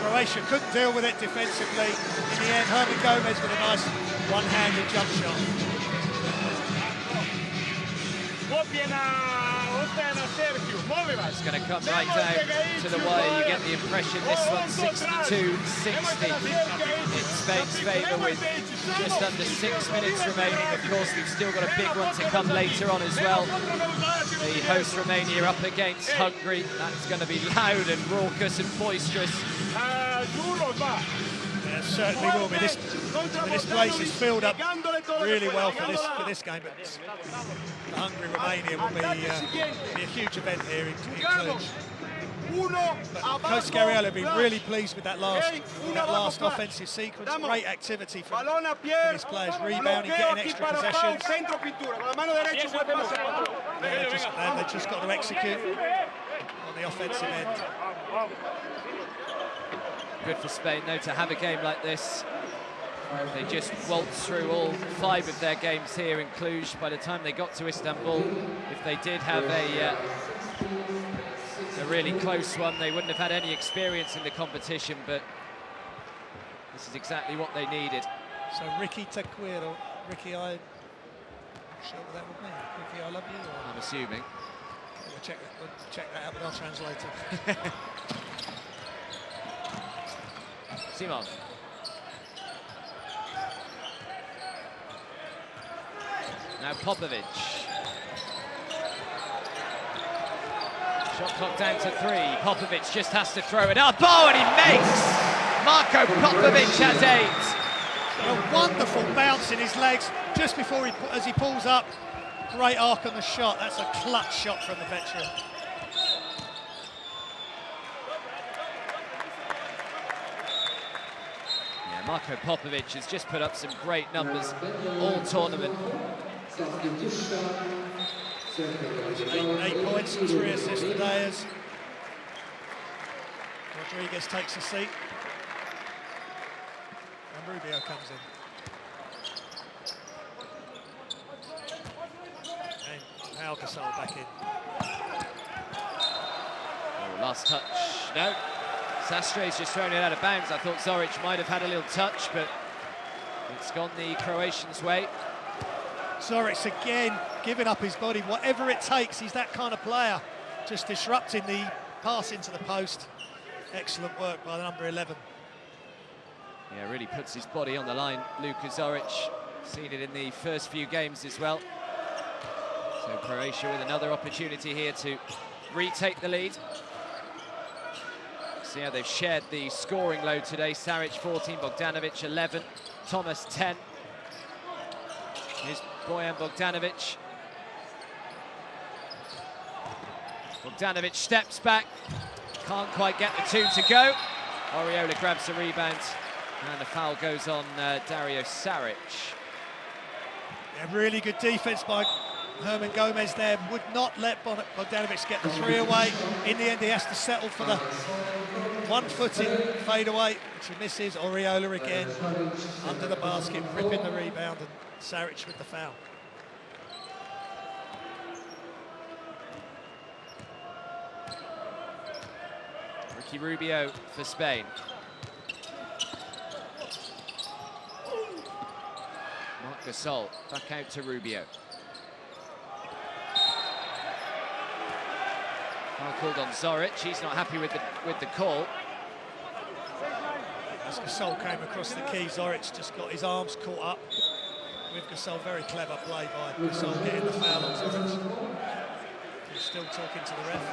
Croatia couldn't deal with it defensively. In the end, Hernan Gomez with a nice one-handed jump shot. It's going to come right down to the wire. You get the impression this one's 62-60 in Spain's favour with just under 6 minutes remaining. Of course, we've still got a big one to come later on as well. The host Romania up against Hungary. That's going to be loud and raucous and boisterous. Yeah, certainly will be. This place is filled up really well for this game, but Hungary-Romania will be a huge event here in Cluj. But Coach Scariello will be really pleased with that last offensive sequence. Great activity from his players, rebounding, getting extra possessions. And they've just got to execute on the offensive end. Good for Spain, though, to have a game like this. They just waltzed through all 5 of their games here in Cluj. By the time they got to Istanbul, if they did have a really close one, they wouldn't have had any experience in the competition, but this is exactly what they needed. So Ricky Taquero, Ricky, I'm sure what that would mean. Ricky, I love you? Or? I'm assuming. We'll check that out with our translator. Simon. Now Popovic. Shot clock down to 3. Popovic just has to throw it up. Oh, and he makes! Marko Popovic has 8. A wonderful bounce in his legs just before as he pulls up. Great arc on the shot. That's a clutch shot from the veteran. Yeah, Marko Popovic has just put up some great numbers all tournament. 8 points and 3 assists today as Rodriguez takes a seat. Rubio comes in. And Pau Gasol back in. Oh, last touch, no. Sastre's just thrown it out of bounds. I thought Zoric might have had a little touch, but it's gone the Croatians' way. Zoric again giving up his body, whatever it takes. He's that kind of player, just disrupting the pass into the post. Excellent work by the number 11. Yeah, really puts his body on the line, Luka Zoric. Seen it in the first few games as well. So Croatia with another opportunity here to retake the lead. See how they've shared the scoring load today. Saric 14, Bogdanovic 11, Thomas 10. Here's Bojan Bogdanovic. Bogdanovic steps back, can't quite get the two to go. Oriola grabs the rebound, and the foul goes on Dario Saric. Yeah, really good defense by Herman Gomez there. Would not let Bogdanovic get the three away. In the end, he has to settle for the one-footed fadeaway, which he misses. Oriola again under the basket, ripping the rebound, and Saric with the foul. Ricky Rubio for Spain. Marc Gasol back out to Rubio. Foul called on Zoric. He's not happy with the call. As Gasol came across the key, Zoric just got his arms caught up with Gasol. Very clever play by Gasol getting the foul on Zoric. He's still talking to the ref.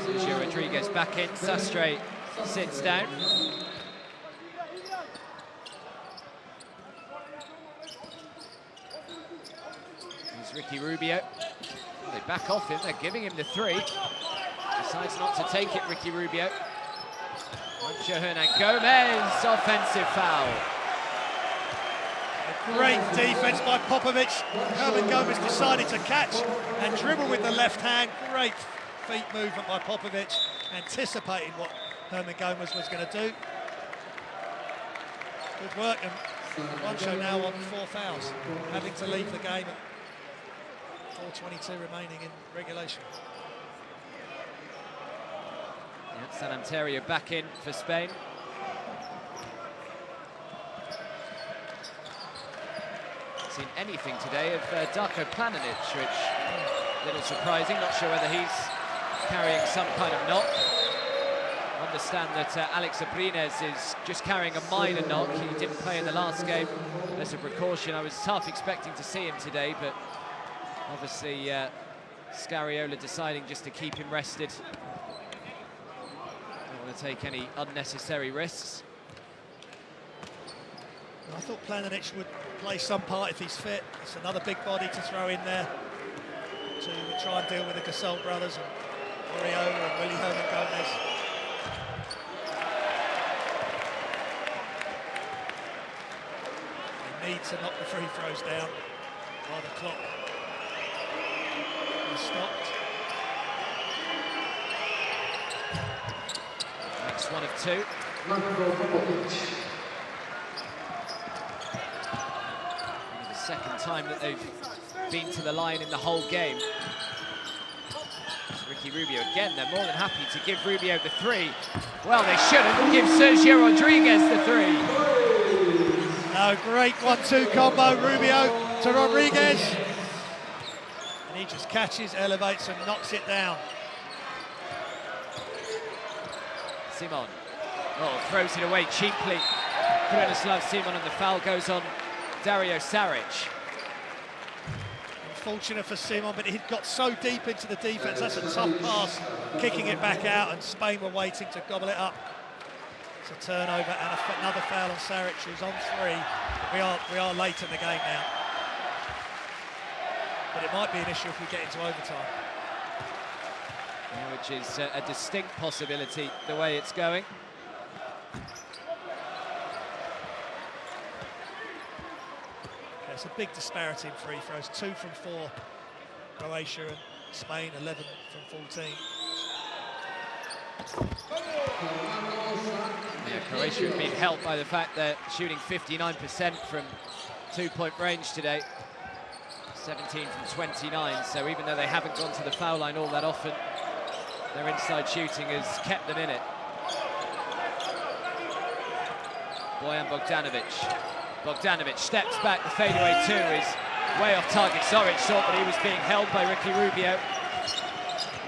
Sergio Rodriguez back in. Sastre sits down. Here's Ricky Rubio. They back off him. They're giving him the three. Decides not to take it, Ricky Rubio. Juancho Hernan Gomez, offensive foul. A great defense by Popovic. Herman Gomez decided to catch and dribble with the left hand. Great feet movement by Popovic, anticipating what Herman Gomez was going to do. Good work, and Juancho now on 4 fouls, having to leave the game at 4:22 remaining in regulation. Yeah, San Antonio back in for Spain. Seen anything today of Darko Planinic, which a little surprising. Not sure whether he's carrying some kind of knock. Understand that Alex Abrines is just carrying a minor knock. He didn't play in the last game as a precaution. I was half expecting to see him today, but obviously Scariolo deciding just to keep him rested. Don't want to take any unnecessary risks. I thought Planinic would play some part if he's fit. It's another big body to throw in there to try and deal with the Gasol brothers and Oriola and Willie Herman Gomez. They need to knock the free throws down while the clock is stopped. Next one of 2. The second time that they've been to the line in the whole game. Ricky Rubio again, they're more than happy to give Rubio the 3. Well, they shouldn't give Sergio Rodriguez the 3. No, great 1-2 combo, Rubio to Rodriguez. And he just catches, elevates and knocks it down. Simon, oh, throws it away cheaply. Branislav Simon, and the foul goes on Dario Saric. Unfortunate for Simon, but he got so deep into the defense. That's a tough pass, kicking it back out, and Spain were waiting to gobble it up. It's a turnover and another foul on Saric, who's on 3. We are late in the game now, but it might be an issue if we get into overtime. Yeah, which is a distinct possibility the way it's going. It's a big disparity in free throws. 2 from 4, Croatia, and Spain 11 from 14. Yeah, Croatia have been helped by the fact they're shooting 59% from two-point range today. 17 from 29, so even though they haven't gone to the foul line all that often, their inside shooting has kept them in it. Bojan Bogdanovic steps back, the fadeaway two is way off target. Saric thought that he was being held by Ricky Rubio.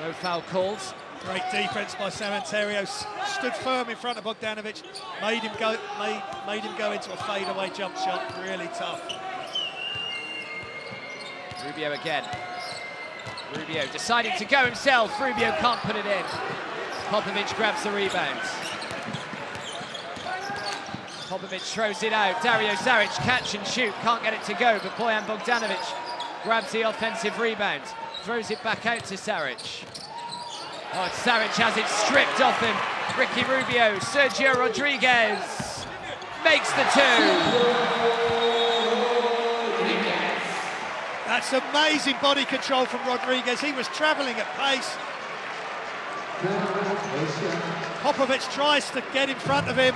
No foul calls. Great defense by San Antonio. Stood firm in front of Bogdanovic, made him go into a fadeaway jump shot. Really tough. Rubio again. Rubio deciding to go himself. Rubio can't put it in. Popovic grabs the rebound. Popovic throws it out. Dario Saric catch and shoot. Can't get it to go, but Bojan Bogdanovic grabs the offensive rebound. Throws it back out to Saric. Oh, Saric has it stripped off him. Ricky Rubio, Sergio Rodriguez makes the two. That's amazing body control from Rodriguez. He was travelling at pace. Popovic tries to get in front of him.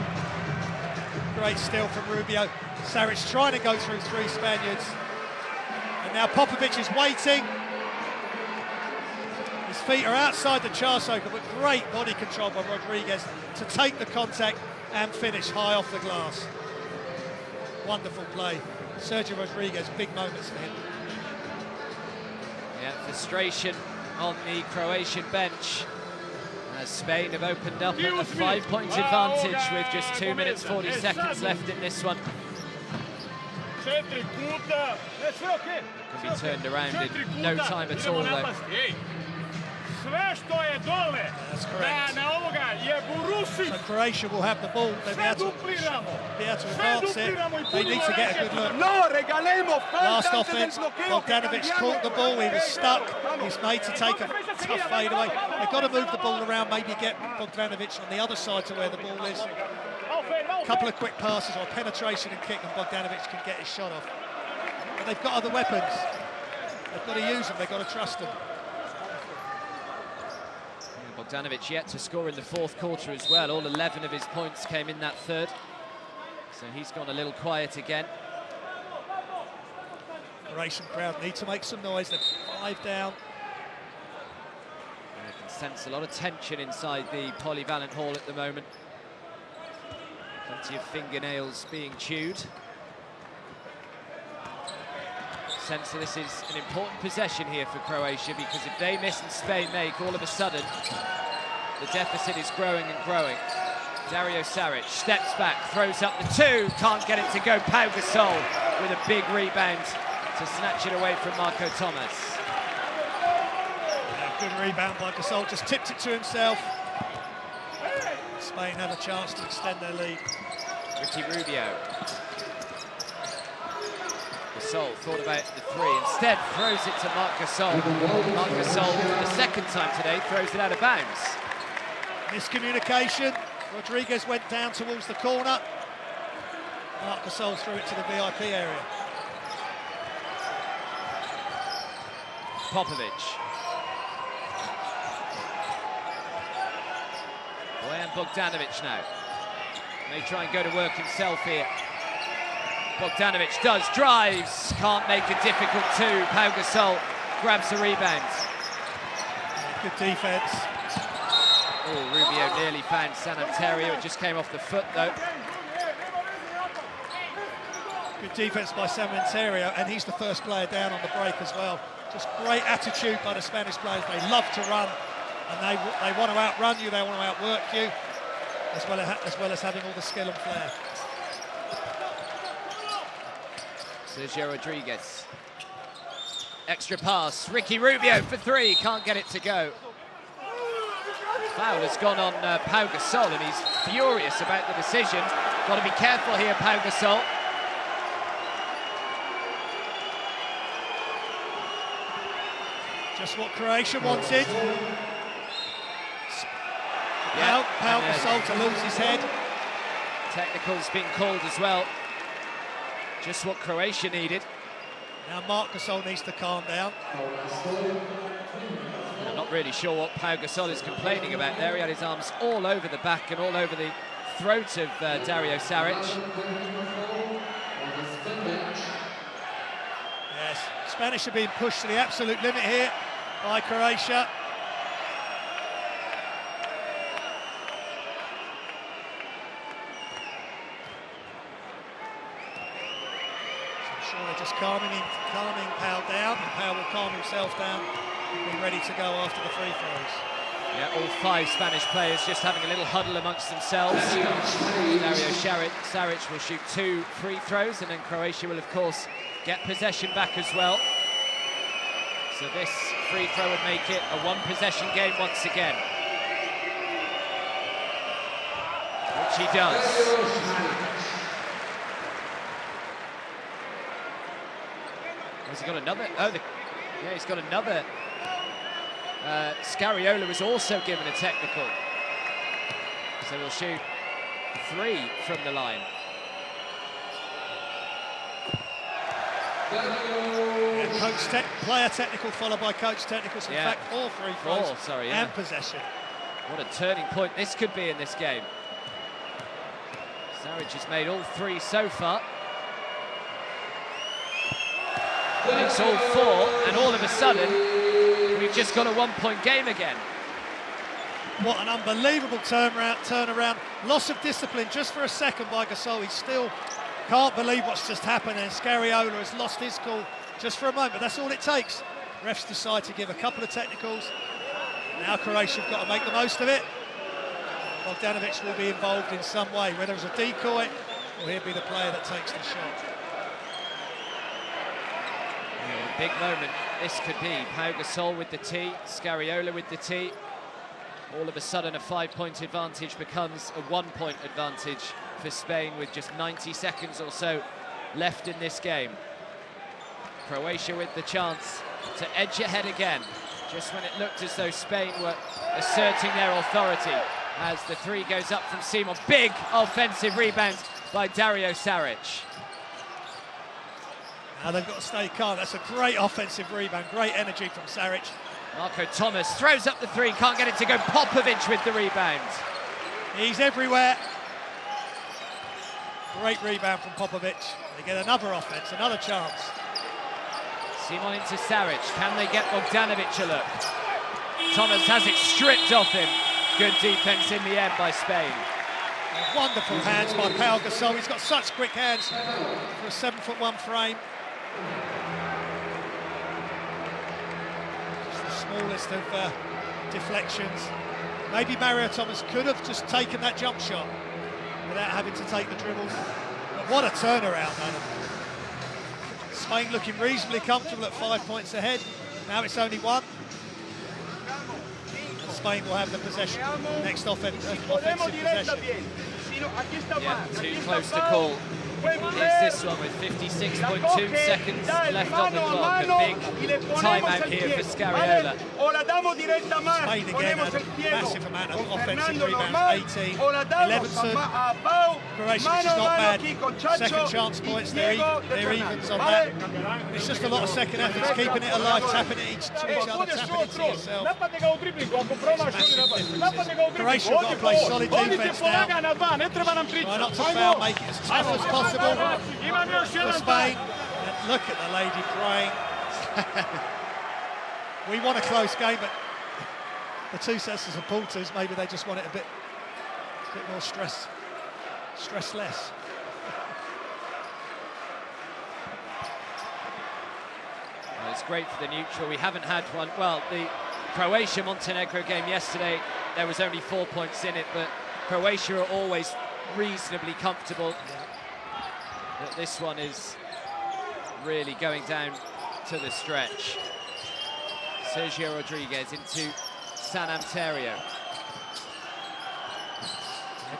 Great steal from Rubio. Saric trying to go through three Spaniards. And now Popovic is waiting. His feet are outside the charsoker, but great body control by Rodriguez to take the contact and finish high off the glass. Wonderful play. Sergio Rodriguez, big moments for him. Yeah, frustration on the Croatian bench as Spain have opened up a 5-point advantage with just 2 minutes 40 seconds left in this one. Can be turned around in no time at all though. That's correct. So Croatia will have the ball. They'll be able to advance it. They need to get a good look. Last offense, Bogdanovic caught the ball. He was stuck. He's made to take a tough fadeaway. They've got to move the ball around, maybe get Bogdanovic on the other side to where the ball is. A couple of quick passes or penetration and kick, and Bogdanovic can get his shot off. But they've got other weapons. They've got to use them. They've got to trust them. Bogdanovic yet to score in the fourth quarter as well. All 11 of his points came in that third. So he's gone a little quiet again. Croatian crowd need to make some noise. They're 5 down. You can sense a lot of tension inside the polyvalent hall at the moment. Plenty of fingernails being chewed. Sense that this is an important possession here for Croatia, because if they miss and Spain make, all of a sudden the deficit is growing and growing. Dario Saric steps back, throws up the two, can't get it to go. Pau Gasol with a big rebound to snatch it away from Marco Thomas. Yeah, good rebound by Gasol, just tipped it to himself. Spain had a chance to extend their lead. Ricky Rubio. Gasol thought about the three, instead throws it to Marc Gasol. Marc Gasol, for the second time today, throws it out of bounds. Miscommunication. Rodriguez went down towards the corner. Marc Gasol threw it to the VIP area. Popovic. Bojan Bogdanovic now. May try and go to work himself here. Bogdanovic does, drives, can't make a difficult two. Pau Gasol grabs the rebound. Good defense. Oh, Rubio nearly found San Antonio. It just came off the foot though. Good defense by San Antonio, and he's the first player down on the break as well. Just great attitude by the Spanish players. They love to run, and they want to outrun you, they want to outwork you, as well as having all the skill and flair. Sergio Rodriguez. Extra pass. Ricky Rubio for three. Can't get it to go. Foul has gone on Pau Gasol, and he's furious about the decision. Got to be careful here, Pau Gasol. Just what Croatia wanted. Yeah, Pau Gasol to lose his head. Technical's been called as well. Just what Croatia needed. Now Marc Gasol needs to calm down. I'm not really sure what Pau Gasol is complaining about there. He had his arms all over the back and all over the throat of Dario Saric. Yes, Spanish are being pushed to the absolute limit here by Croatia. So I'm sure they're just calming Pau down, and Pau will calm himself down and be ready to go after the free throws. Yeah, all 5 Spanish players just having a little huddle amongst themselves. Dario Saric will shoot 2 free throws, and then Croatia will, of course, get possession back as well. So this free throw would make it a 1-possession game once again. Which he does. Has he got another? Oh, yeah, he's got another. Scariolo was also given a technical. So we'll shoot 3 from the line. Yeah, player technical followed by coach technical. So in fact, 4 free throws and possession. What a turning point this could be in this game. Saric has made all 3 so far. It's all 4, and all of a sudden, we've just got a 1-point game again. What an unbelievable turnaround. Loss of discipline just for a second by Gasol. He still can't believe what's just happened, and Scariolo has lost his cool just for a moment. That's all it takes. Refs decide to give a couple of technicals. Now Croatia have got to make the most of it. Bogdanovic will be involved in some way, whether it's a decoy or he'll be the player that takes the shot. A big moment this could be. Pau Gasol with the tee, Scariolo with the tee. All of a sudden a 5-point advantage becomes a 1-point advantage for Spain with just 90 seconds or so left in this game. Croatia with the chance to edge ahead again, just when it looked as though Spain were asserting their authority, as the 3 goes up from Simon. Big offensive rebound by Dario Saric. Now they've got to stay calm. That's a great offensive rebound, great energy from Saric. Marco Thomas throws up the 3, can't get it to go. Popovic with the rebound. He's everywhere. Great rebound from Popovic. They get another offense, another chance. Simon into Saric. Can they get Bogdanovic a look? Thomas has it stripped off him. Good defense in the end by Spain. Wonderful hands by Pau Gasol. He's got such quick hands for a 7'1" frame. Just the smallest of deflections. Maybe Mario Thomas could have just taken that jump shot without having to take the dribbles. But what a turnaround, Adam. Spain looking reasonably comfortable at 5 points ahead. Now it's only 1. And Spain will have the possession. Next offensive possession. Yeah, too close to call. Is this one with 56.2 seconds left on the clock. A big timeout here for Scariolo. Spain again had a massive amount of offensive rebounds, 18, 11 to Croatia, which is not bad. Second chance points, they're evens on that. It's just a lot of second efforts, keeping it alive, tapping it to each other, tapping it to yourself. Croatia have got to play solid defense now. Try not to foul, make it as tough as possible for Spain. And look at the lady praying. We want a close game, but the 2 sets of supporters, maybe they just want it a bit more stressless. Well, it's great for the neutral. We haven't had one. Well, the Croatia-Montenegro game yesterday, there was only 4 points in it, but Croatia are always reasonably comfortable. But this one is really going down to the stretch. Sergio Rodriguez into San Amterio.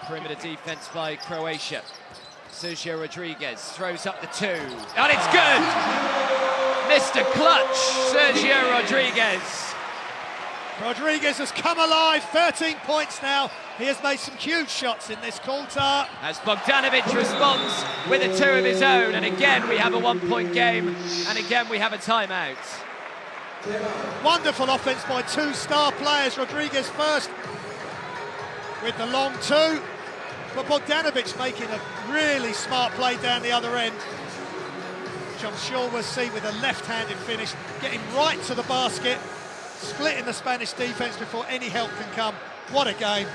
Perimeter defense by Croatia. Sergio Rodriguez throws up the 2, and it's good! Mr. Clutch, Sergio Rodriguez. Rodriguez has come alive, 13 points now. He has made some huge shots in this quarter. As Bogdanovic responds with a 2 of his own, and again we have a 1-point game, and again we have a timeout. Wonderful offense by 2 star players. Rodriguez first with the long 2. But Bogdanovic making a really smart play down the other end, which I'm sure we'll see with a left-handed finish, getting right to the basket, splitting the Spanish defence before any help can come. What a game.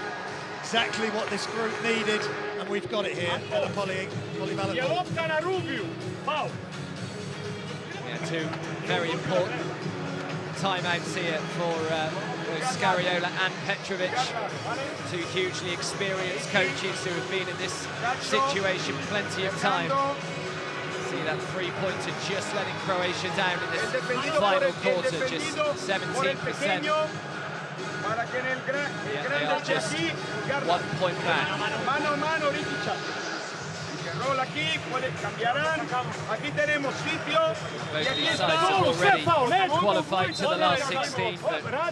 Exactly what this group needed, and we've got it here. Yeah, two very important timeouts here for both Scariola and Petrovic, two hugely experienced coaches who have been in this situation plenty of time. See that three-pointer just letting Croatia down in this final quarter, just 17%. Yeah, they are just 1 point back. Both of these sides have already qualified to the last 16, but I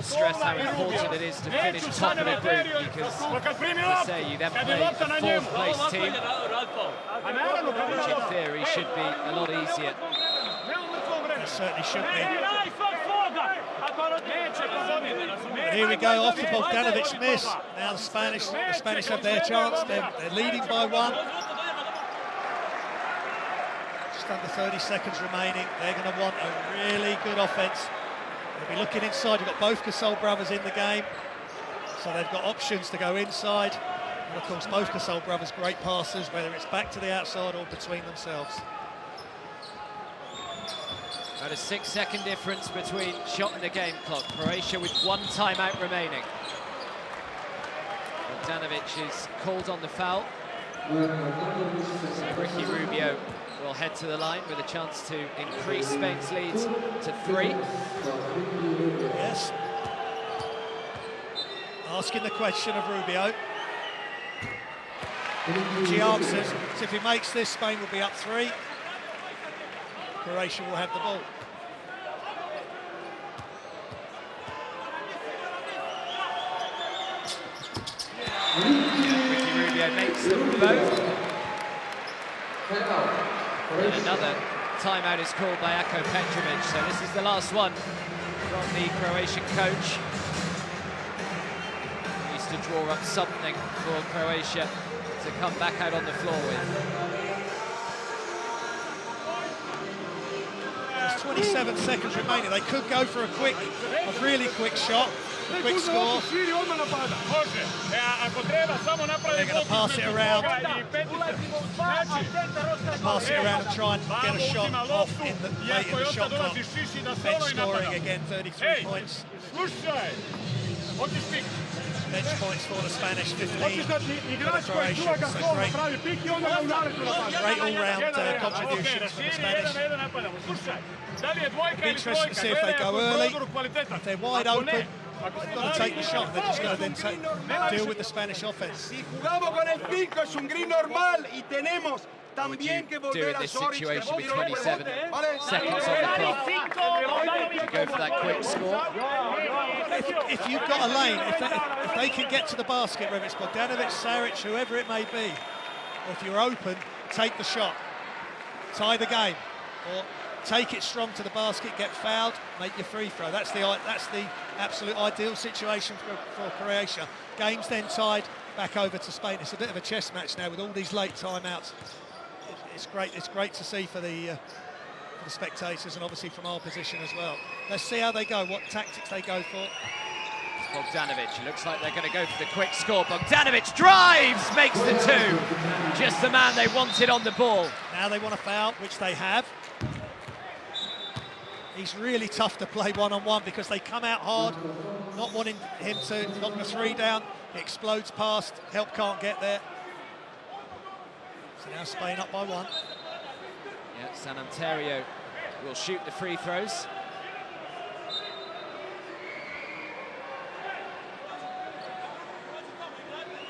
stress how important it is to finish top of the group, because, as I say, you then play a fourth-place team, which in theory should be a lot easier. It certainly should be. And here we go, off the Bogdanovic miss. Now the Spanish have their chance. They're leading by one. Just under 30 seconds remaining. They're going to want a really good offense. They'll be looking inside. You've got both Gasol brothers in the game, so they've got options to go inside. And of course, both Gasol brothers great passers, whether it's back to the outside or between themselves. About a 6-second difference between shot and the game clock. Croatia with one timeout remaining. Bogdanovic is called on the foul. So Ricky Rubio will head to the line with a chance to increase Spain's lead to 3. Yes. Asking the question of Rubio. She answers. So if he makes this, Spain will be up 3. Croatia will have the ball. Yeah, Ricky Rubio makes them both. And another timeout is called by Ako Petrovic, so this is the last one from the Croatian coach. He needs to draw up something for Croatia to come back out on the floor with. 27 seconds remaining. They could go for a really quick shot, a quick score. They're going to pass it around. Pass it around and try and get a shot off late in the shot clock. Bench scoring again, 33 points. Bench points for the Spanish, 15 for the Croatians. So great all-round contributions from the Spanish. It'll be interesting to see if they go early. If they're wide open, they've got to take the shot. They're just going to then deal with the Spanish offense. What would you do in this situation with 27 seconds on the clock? Would you go for that quick score? If you've got a lane, if they can get to the basket, whether it's Bogdanovic, Saric, whoever it may be, or if you're open, take the shot, tie the game, or take it strong to the basket, get fouled, make your free throw. That's the absolute ideal situation for Croatia. Game's then tied, back over to Spain. It's a bit of a chess match now with all these late timeouts. It's great to see for the spectators, and obviously from our position as well. Let's see how they go, what tactics they go for. Bogdanovic, it looks like they're going to go for the quick score. Bogdanovic drives, makes the 2. Just the man they wanted on the ball. Now they want a foul, which they have. He's really tough to play one-on-one because they come out hard, not wanting him to knock the 3 down. He explodes past, help can't get there. So now Spain up by 1. Yeah, San Antonio will shoot the free throws.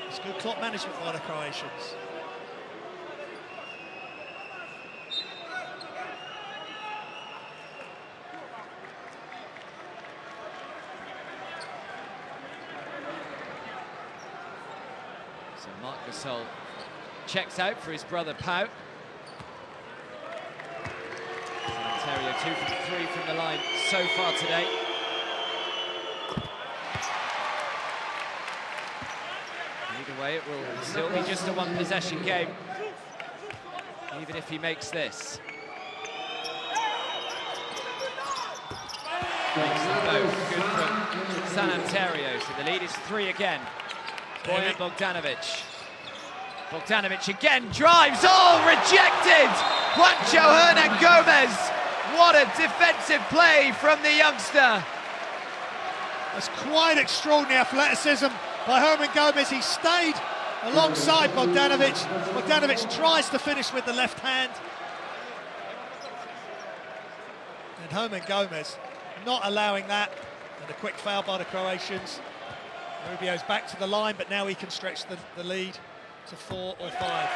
It's good clock management by the Croatians. So Marc Gasol checks out for his brother Pau. Ontario 2 from 3 from the line so far today. way, it will still be just a one-possession game, even if he makes this. Makes them both. Good from San Antonio, so the lead is 3 again. Bojan Bogdanovic. Bogdanovic again drives, oh, rejected! Juancho Hernan Gomez. What a defensive play from the youngster. That's quite extraordinary athleticism by Hernan Gomez. He stayed alongside Bogdanovic. Bogdanovic tries to finish with the left hand. And Hernan Gomez not allowing that. And a quick foul by the Croatians. Rubio's back to the line, but now he can stretch the lead to 4 or 5.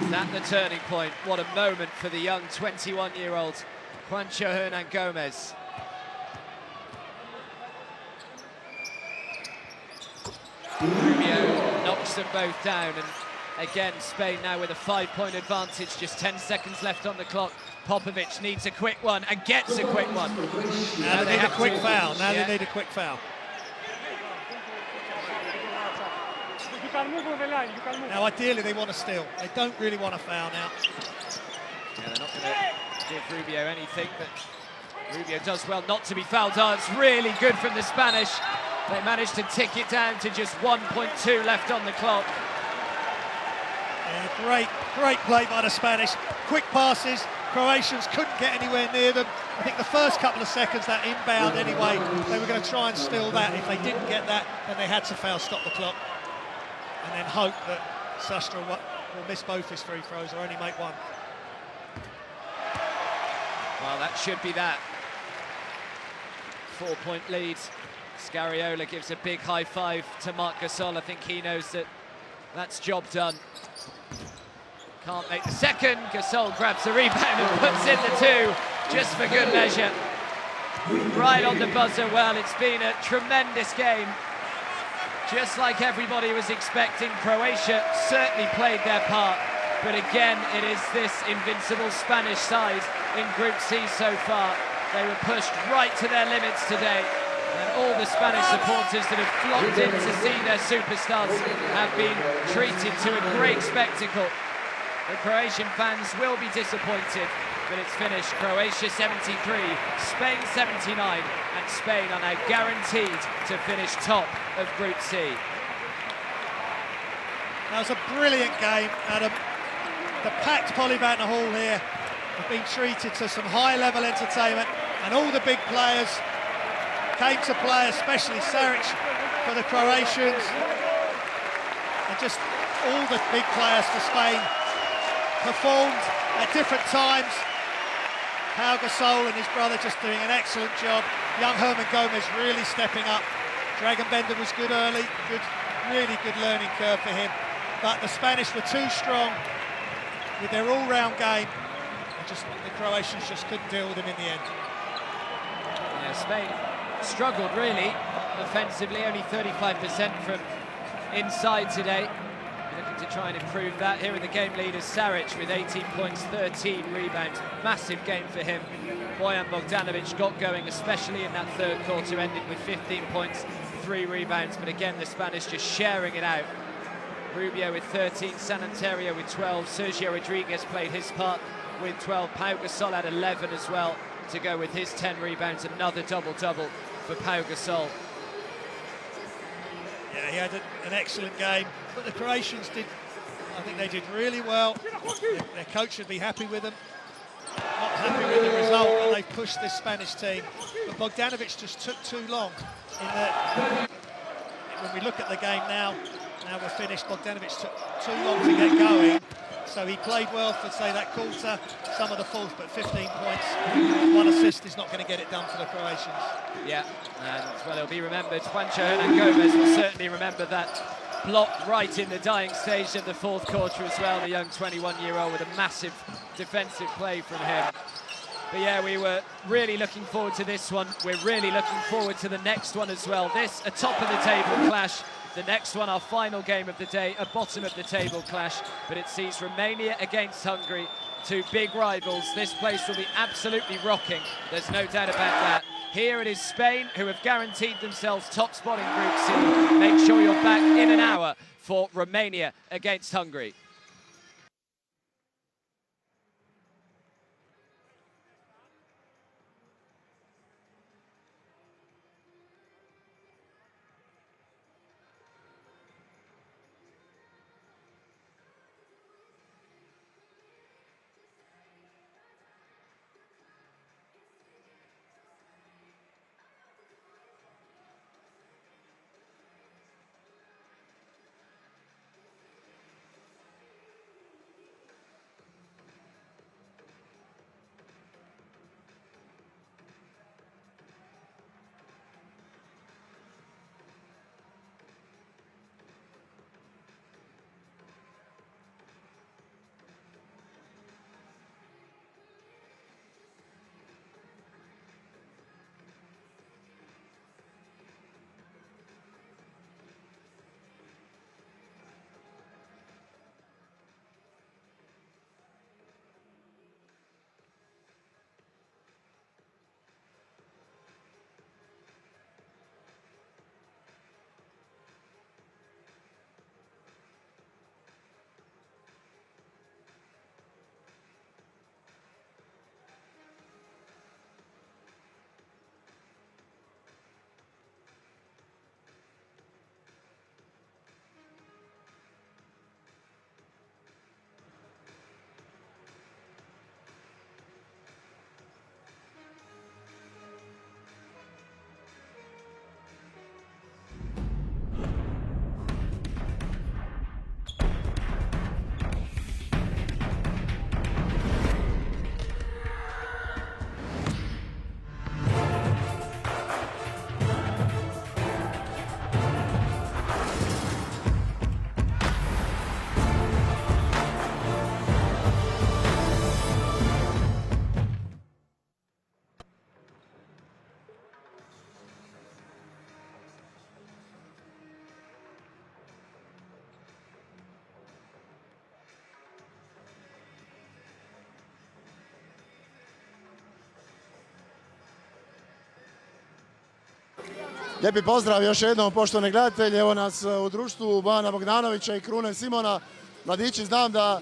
Is that the turning point? What a moment for the young 21-year-old Juancho Hernan Gomez. Rubio knocks them both down, and again Spain now with a 5-point advantage, just 10 seconds left on the clock. Popovic needs a quick one and gets a quick one. Now they need a quick foul. Now they need a quick foul. Now ideally they want to steal. They don't really want to foul now. Yeah, they're not going to give Rubio anything, but Rubio does well not to be fouled. Oh, it's really good from the Spanish. They managed to tick it down to just 1.2 left on the clock. Yeah, great play by the Spanish. Quick passes. Croatians couldn't get anywhere near them. I think the first couple of seconds, that inbound anyway, they were going to try and steal that. If they didn't get that, then they had to foul, stop the clock, and then hope that Sastra will miss both his free throws or only make one. Well, that should be that. 4-point lead. Scariolo gives a big high five to Marc Gasol. I think he knows that that's job done. Can't make the second. Gasol grabs the rebound and puts in the 2, just for good measure. Right on the buzzer. Well, it's been a tremendous game. Just like everybody was expecting, Croatia certainly played their part. But again, it is this invincible Spanish side in Group C so far. They were pushed right to their limits today. And all the Spanish supporters that have flocked in to see their superstars have been treated to a great spectacle. The Croatian fans will be disappointed, but it's finished Croatia 73, Spain 79, and Spain are now guaranteed to finish top of Group C. That was a brilliant game, Adam. The packed Polybanter Hall here have been treated to some high-level entertainment, and all the big players came to play, especially Saric for the Croatians, and just all the big players for Spain performed at different times. Pau Gasol and his brother just doing an excellent job. Young Hernan Gomez really stepping up. Dragan Bender was good early, really good learning curve for him. But the Spanish were too strong with their all-round game, and the Croatians just couldn't deal with him in the end. Yeah, Spain struggled really offensively, only 35% from inside today. Looking to try and improve that. Here are the game leaders, Saric with 18 points, 13 rebounds. Massive game for him. Bojan Bogdanovic got going, especially in that third quarter, ended with 15 points, 3 rebounds. But again, the Spanish just sharing it out. Rubio with 13, San Antonio with 12. Sergio Rodriguez played his part with 12. Pau Gasol had 11 as well to go with his 10 rebounds. Another double-double for Pau Gasol. Yeah, he had an excellent game, but the Croatians I think they did really well. Their coach should be happy with them. Not happy with the result, but they pushed this Spanish team. But Bogdanovic just took too long. When we look at the game now we're finished, Bogdanovic took too long to get going. So he played well for, say, that quarter, some of the fourth, but 15 points, 1 assist is not going to get it done for the Croatians. Yeah, and well, it'll be remembered. Juancho Hernan Gomez will certainly remember that block right in the dying stage of the fourth quarter as well, the young 21-year-old with a massive defensive play from him. But yeah, we were really looking forward to this one. We're really looking forward to the next one as well. This, a top-of-the-table clash. The next one, our final game of the day, a bottom-of-the-table clash. But it sees Romania against Hungary, 2 big rivals. This place will be absolutely rocking. There's no doubt about that. Here it is Spain, who have guaranteed themselves top spot in Group C. Make sure you're back in an hour for Romania against Hungary. Lijepi pozdrav još jednom, poštovani gledatelji. Evo nas u društvu Bojana Bogdanovića i Krune Simona. Mladići, znam da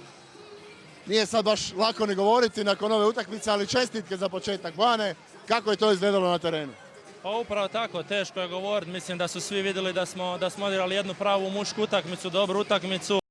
nije sad baš lako ni govoriti nakon ove utakmice, ali čestitke za početak. Bojane, kako je to izgledalo na terenu? Pa upravo tako, teško je govoriti. Mislim da su svi vidjeli da smo odigrali jednu pravu mušku utakmicu, dobru utakmicu.